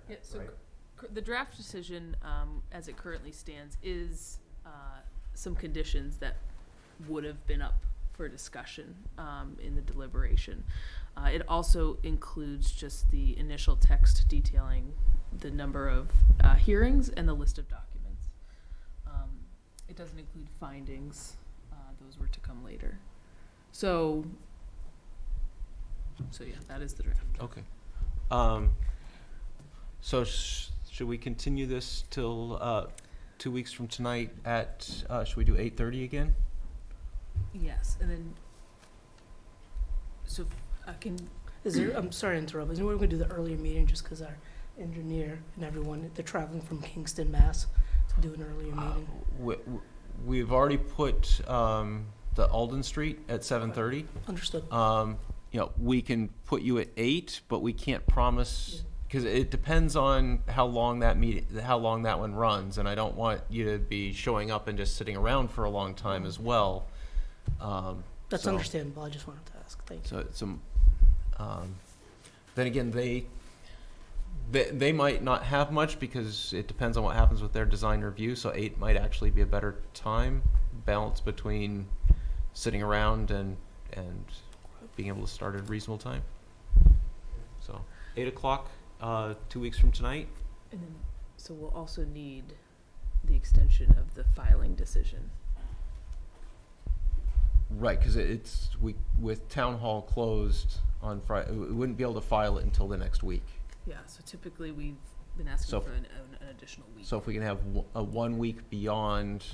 yeah, draft, so right? the draft decision, as it currently stands, is some conditions that would have been up for discussion in the deliberation. It also includes just the initial text detailing the number of hearings and the list of documents. It doesn't include findings; those were to come later. So yeah, that is the draft. okay. So should we continue this till 2 weeks from tonight at, should we do 8:30 again? Yes, and then so I can. Is there, I'm sorry to interrupt, is there any way we can do the earlier meeting, just because our engineer and everyone, they're traveling from Kingston, Mass, to do an earlier meeting? We've already put the Alden Street at 7:30. Understood. You know, we can put you at 8, but we can't promise, because it depends on how long that one runs, and I don't want you to be showing up and just sitting around for a long time as well. That's so- understandable, I just wanted to ask, thank you. So it's then again, they might not have much because it depends on what happens with their design review. So 8 might actually be a better time balance between sitting around and being able to start at a reasonable time. So, 8 o'clock, 2 weeks from tonight. And then, so we'll also need the extension of the filing decision. Right, because with town hall closed on Friday, we wouldn't be able to file it until the next week. Yeah, so typically we've been asking So- for an additional week. So if we can have a 1 week beyond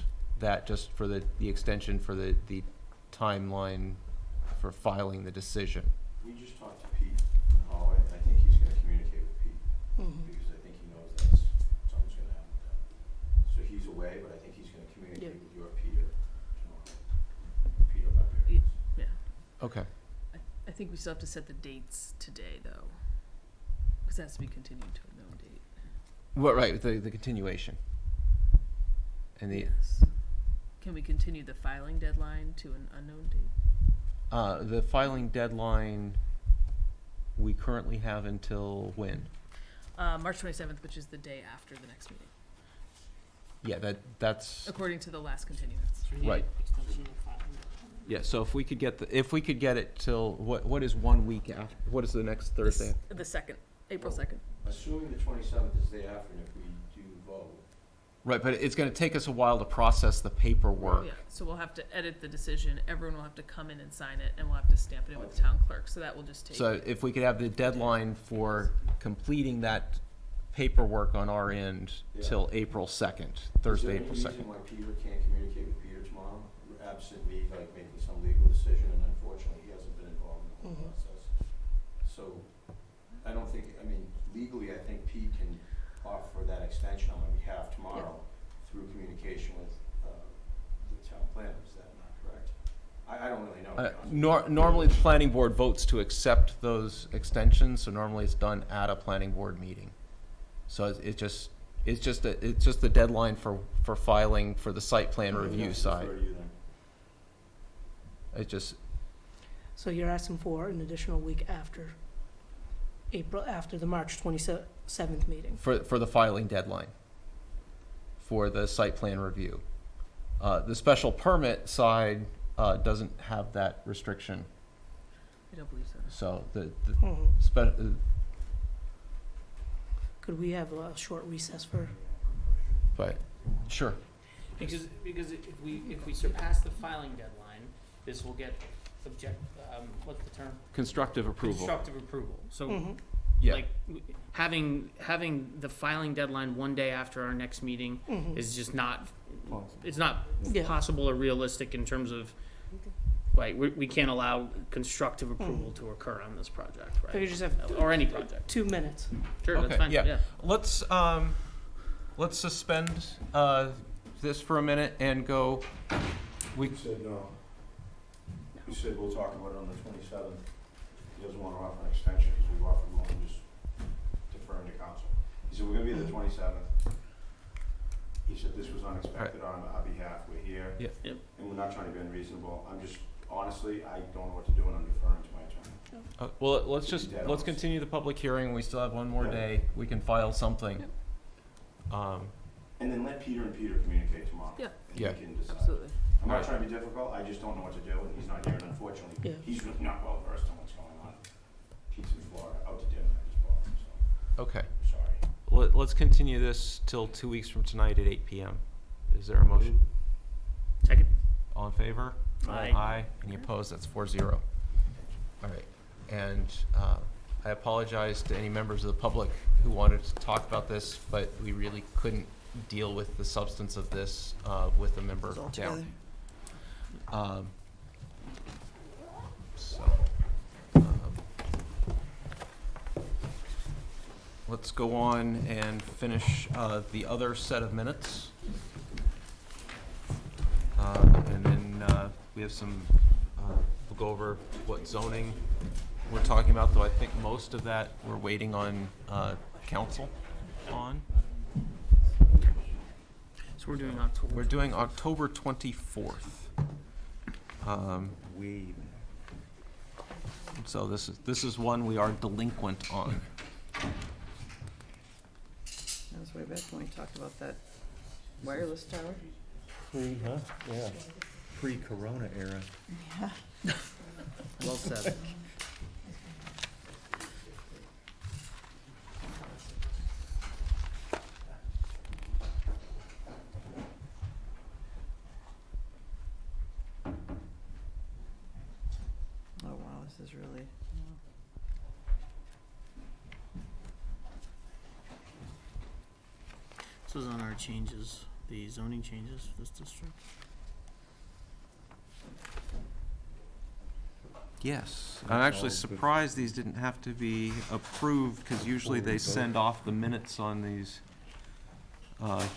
that, just for the extension for the timeline for filing the decision. We just talked to Pete in the hallway, and I think he's gonna communicate with Pete, because I think he knows that's, something's gonna happen with that. So he's away, but I think he's gonna communicate with your Peter tomorrow. Peter Barbarians. Yeah. Okay. I think we still have to set the dates today, though, because it has to be continued to a known date. Well, right, the continuation. And the, Yes. Can we continue the filing deadline to an unknown date? the filing deadline, we currently have until when? March 27th, which is the day after the next meeting, Yeah, that's, according to the last continuance. right. Yeah, so if we could get it till, what is 1 week after, what is the next Thursday? The second, April 2nd. Assuming the 27th is the day after, and if we do vote, Right, but it's gonna take us a while to process the paperwork. Yeah, so we'll have to edit the decision, everyone will have to come in and sign it, and we'll have to stamp it in with the town clerk, so that will just take. So if we could have the deadline for completing that paperwork on our end till April 2nd, Thursday, April is there 2nd. any reason why Peter can't communicate with Peter tomorrow, absent me, like making some legal decision, and unfortunately, he hasn't been involved in the whole process? So, I don't think, I mean, legally, I think Pete can offer that extension on my behalf tomorrow through communication with the town planner, is that not correct? I don't really know. to be honest with you. Normally, the planning board votes to accept those extensions, so normally it's done at a planning board meeting. So it's just the deadline for filing for the site plan review I'll side. defer to you then. It just, So you're asking for an additional week after after the March 27th meeting? for the filing deadline for the site plan review. The special permit side doesn't have that restriction, I don't believe so. so the Mhm. Could we have a short recess for? but, sure. Because if we surpass the filing deadline, this will get what's the term? Constructive approval. Constructive approval. So Mhm. Yeah. like having the filing deadline one day after our next meeting Mhm. is just not, it's not Yeah. possible or realistic in terms of, like, we can't allow constructive approval to occur on this project, If you right? just have Or any project. 2 minutes. Sure, that's Okay, fine, yeah. yeah. Let's suspend this for a minute and go. You said no. You said we'll talk about it on the 27th. He doesn't want to offer an extension because we've offered one, just deferring to council. He said, we're gonna be the 27th. He said this was unexpected on our behalf, we're here. Yeah. Yep. And we're not trying to be unreasonable. I'm just, honestly, I don't know what to do and I'm deferring to my attorney. Well, Dead let's on. continue the public hearing. We still have one more Yeah. day. We can file something. And then let Peter and Peter communicate tomorrow. Yeah. And Yeah. he can decide. Absolutely. I'm not Right. trying to be difficult, I just don't know what to do, and he's not here, and unfortunately, Yeah. he's really not well versed in what's going on. Pete's in Florida, out to dinner, I just bought him, so, Okay. I'm sorry. Let's continue this till 2 weeks from tonight at 8 p.m. Is there a motion? Second. All in favor? Aye. Aye. Any opposed? That's 4-0. All right. And I apologize to any members of the public who wanted to talk about this, but we really couldn't deal with the substance of this with a member All down. together. Let's go on and finish the other set of minutes. And then we have some, we'll go over what zoning we're talking about, though I think most of that we're waiting on council on. So we're doing October. We're doing October 24th. So this is one we are delinquent on. That was way back when we talked about that wireless tower. Yeah. Pre-corona era. Yeah. Well said. Oh, wow, this is really, This is on our changes, the zoning changes for this district. Yes, I'm actually surprised these didn't have to be approved, because usually they send off the minutes on these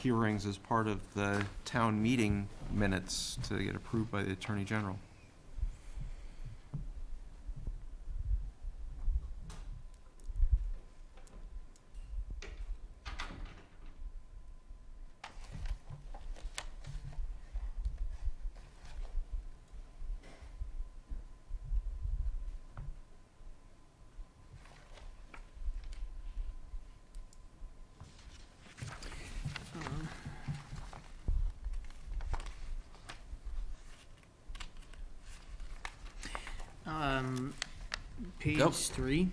hearings as part of the town meeting minutes to get approved by the Attorney General. Page Yep. 3,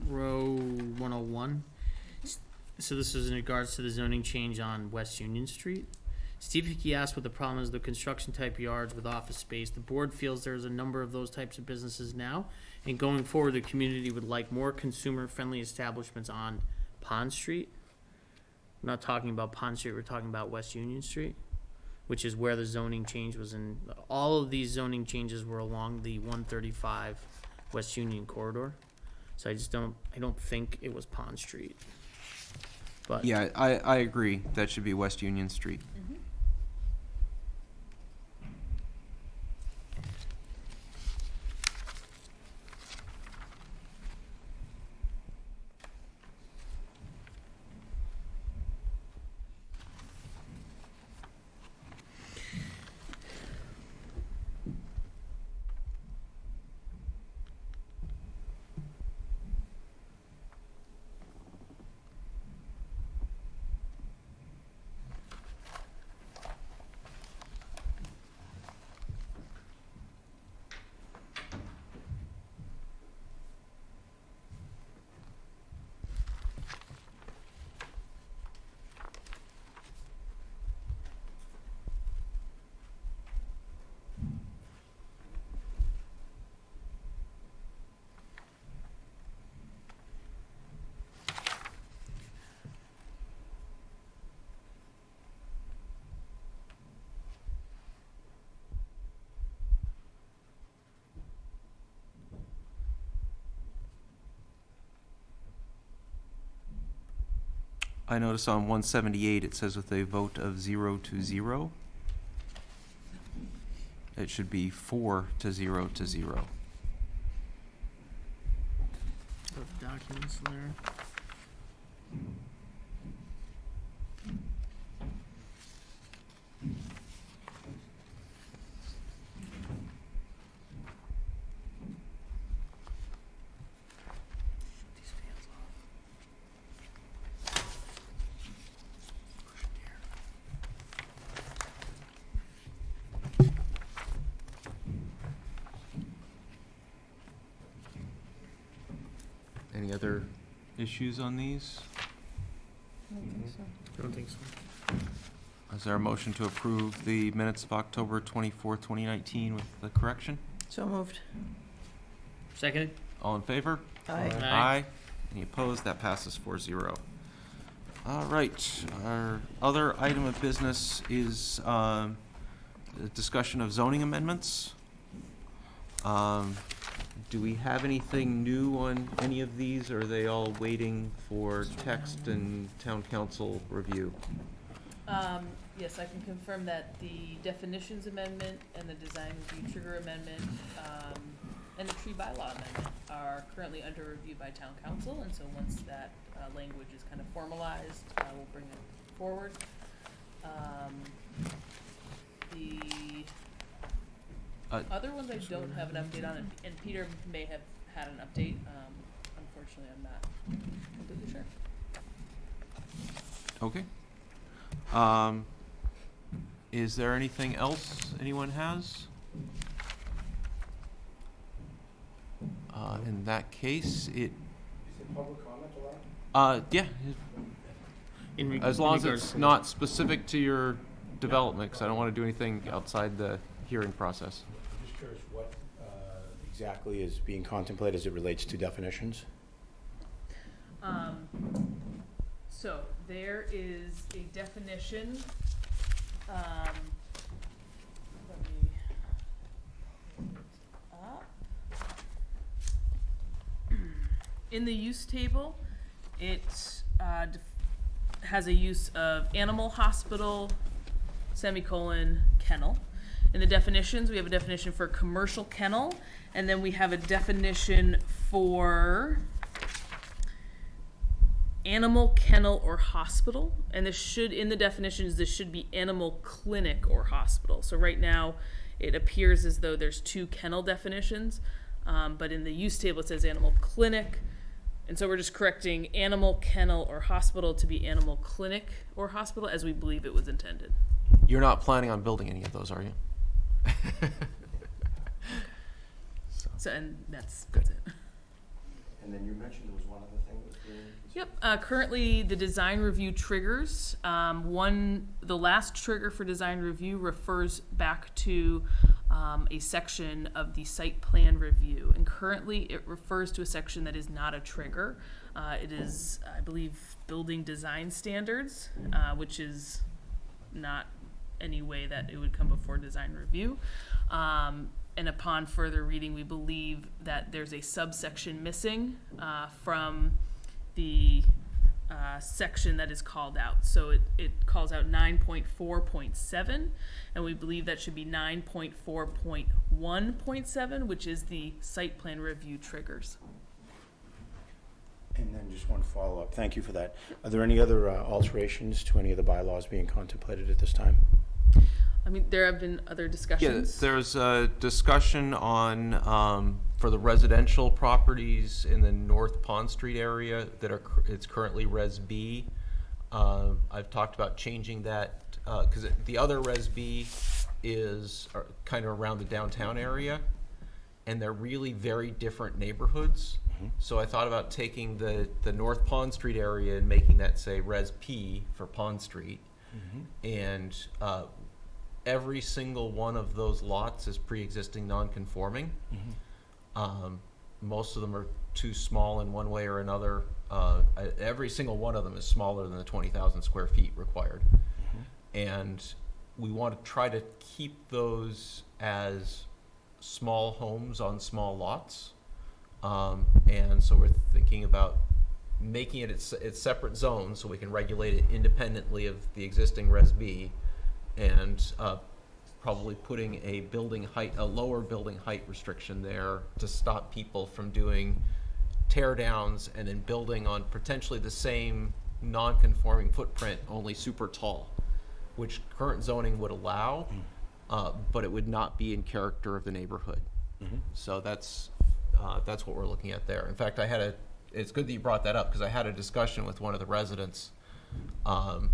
row 101. So this is in regards to the zoning change on West Union Street. Steve Hickey asked what the problem is with the construction type yards with office space. The board feels there's a number of those types of businesses now, and going forward, the community would like more consumer-friendly establishments on Pond Street. We're not talking about Pond Street, we're talking about West Union Street, which is where the zoning change was in. All of these zoning changes were along the 135 West Union corridor. So I don't think it was Pond Street. But Yeah, I agree. That should be West Union Street. I notice on 178, it says with a vote of 0-0. It should be 4-0-0. the documents there. Any other issues on these? I don't think so. Is there a motion to approve the minutes of October 24th, 2019 with the correction? So moved. Seconded? All in favor? Aye. Aye. Any opposed? That passes 4-0. All right, our other item of business is the discussion of zoning amendments. Do we have anything new on any of these, or are they all waiting for text and town council review? Yes, I can confirm that the definitions amendment and the design review trigger amendment, and the tree bylaw amendment are currently under review by town council, and so once that language is kind of formalized, we'll bring it forward. The other ones I don't have an update on, and Peter may have had an update. Unfortunately, I'm not completely sure. Okay. Is there anything else anyone has? In that case, Is it public comment allowed? yeah, as long as it's not specific to your development, because I don't want to do anything outside the hearing process. I'm just curious what exactly is being contemplated as it relates to definitions? So there is a definition, let me up. In the use table, it has a use of animal hospital, semicolon, kennel. In the definitions, we have a definition for commercial kennel, and then we have a definition for animal kennel or hospital. And this should, in the definitions, this should be animal clinic or hospital. So right now, it appears as though there's two kennel definitions, but in the use table, it says animal clinic. And so we're just correcting animal kennel or hospital to be animal clinic or hospital, as we believe it was intended. You're not planning on building any of those, are you? So, and that's Good. it. And then you mentioned there was one other thing that was being considered. Yep, currently the design review triggers. The last trigger for design review refers back to a section of the site plan review. And currently it refers to a section that is not a trigger. It is, I believe, building design standards, which is not any way that it would come before design review. And upon further reading, we believe that there's a subsection missing from the section that is called out. So it calls out 9.4.7, and we believe that should be 9.4.1.7, which is the site plan review triggers. And then just one follow-up. Thank you for that. Are there any other alterations to any of the bylaws being contemplated at this time? I mean, there have been other Yeah, discussions. there's a discussion on, for the residential properties in the North Pond Street area that are, it's currently Res B. I've talked about changing that, because the other Res B is kind of around the downtown area, and they're really very different neighborhoods. So I thought about taking the North Pond Street area and making that say Res P for Pond Street. And every single one of those lots is pre-existing non-conforming. Most of them are too small in one way or another. Every single one of them is smaller than the 20,000 square feet required. And we want to try to keep those as small homes on small lots. And so we're thinking about making it its separate zones so we can regulate it independently of the existing Res B, and probably putting a lower building height restriction there to stop people from doing tear downs and then building on potentially the same non-conforming footprint, only super tall, which current zoning would allow, but it would not be in character of the neighborhood. So that's what we're looking at there. In fact, it's good that you brought that up, because I had a discussion with one of the residents who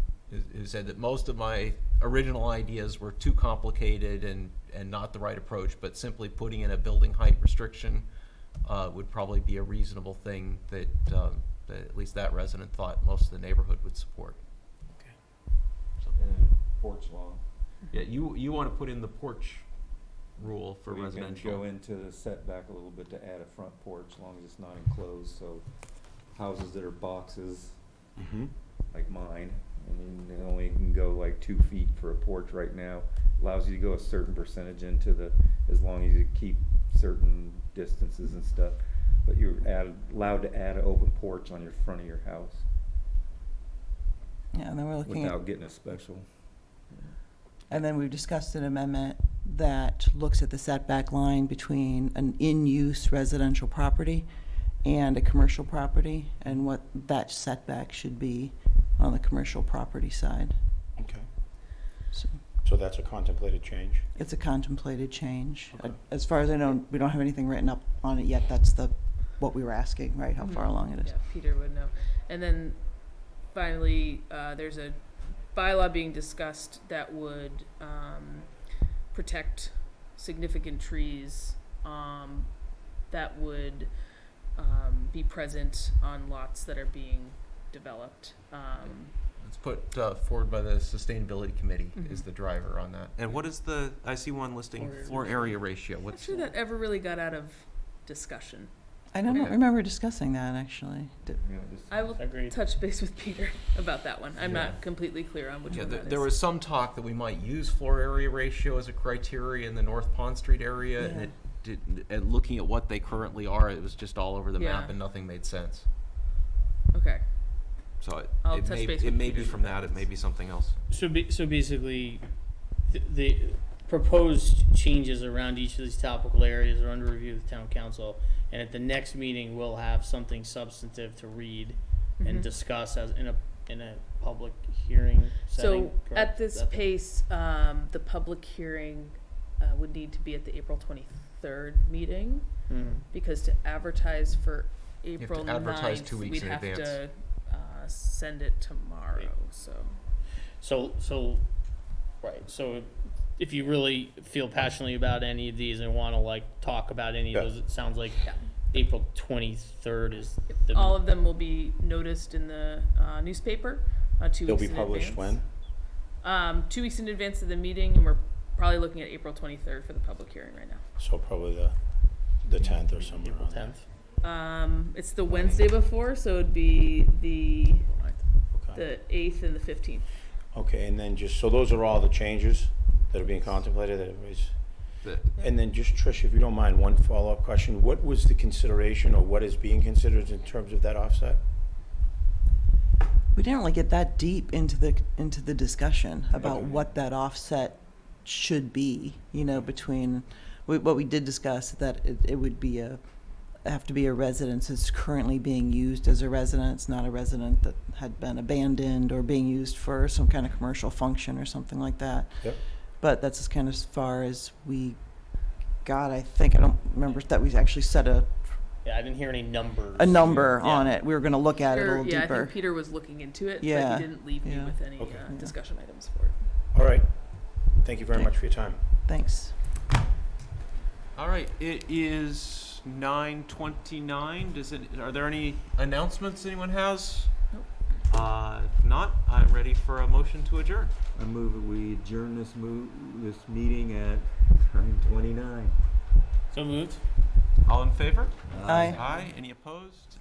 said that most of my original ideas were too complicated and not the right approach, but simply putting in a building height restriction would probably be a reasonable thing that at least that resident thought most of the neighborhood would support. And porch law. Yeah, you want to put in the porch rule for We can residential. go into the setback a little bit to add a front porch, as long as it's not enclosed, so houses that are boxes, like mine, I mean, they only can go like 2 feet for a porch right now. Allows you to go a certain percentage into as long as you keep certain distances and stuff. But you're allowed to add an open porch on your front of your house Yeah, and then we're looking at, without getting a special. and then we've discussed an amendment that looks at the setback line between an in-use residential property and a commercial property, and what that setback should be on the commercial property side. Okay. So So that's a contemplated change? it's a contemplated change. Okay. As far as I know, we don't have anything written up on it yet. That's what we were asking, right? How far along it is. Yeah, Peter would know. And then finally, there's a bylaw being discussed that would protect significant trees that would be present on lots that are being developed. It's put forward by the Sustainability Committee is Mhm. the driver on that. And what is the, I see one listing, floor area ratio. I'm not What's, sure that ever really got out of discussion. I don't Okay. remember discussing that, actually. I will Agreed. touch base with Peter about that one. I'm Yeah. not completely clear on which yeah, one that is. there was some talk that we might use floor area ratio as a criteria in the North Pond Street area, and Yeah. it did, and looking at what they currently are, it was just all over the map Yeah. and nothing made sense. Okay. So I'll it touch may, base it with may Peter be from that, it may be something else. So basically, the proposed changes around each of these topical areas are under review with town council, and at the next meeting, we'll have something substantive to read and Mhm. discuss as in a public hearing setting. So correct? at this Is that the- pace, the public hearing would need to be at the April 23rd meeting, Mhm. because to advertise for have to April advertise 9th, 2 weeks we'd in have advance. to send it tomorrow, so. So, right, so if you really feel passionately about any of these and wanna like talk about any of Yeah. those, it sounds like Yeah. April 23rd is the. All of them will be noticed in the newspaper, 2 They'll weeks be in published advance. when? 2 weeks in advance of the meeting, and we're probably looking at April 23rd for the public hearing right now. So probably the 10th or somewhere April around there. 10th. It's the Wednesday before, so it'd be the Okay. the 8th and the 15th. Okay, and then just, so those are all the changes that are being contemplated, that everybody's, and then just Trish, if you don't mind, one follow-up question. What was the consideration, or what is being considered in terms of that offset? We didn't really get that deep into the discussion about Okay. what that offset should be, between, what we did discuss, that it would be have to be a residence that's currently being used as a residence, not a resident that had been abandoned or being used for some kind of commercial function or something like that. Yep. But that's as kind of as far as we got, I think. I don't remember that we actually set a Yeah, I didn't hear any numbers. number Yeah. on it. We were going to look at it a Peter- little yeah, I deeper. think Peter was looking into it, Yeah, but he didn't leave me yeah. with any Okay. discussion items for it. All right. Thank you very Okay. much for your time. Thanks. All right, it is 9:29. Are there any announcements anyone has? Nope. If not, I'm ready for a motion to adjourn. I move that we adjourn this meeting at 9:29. So moved. All in favor? Aye. Aye. Any opposed?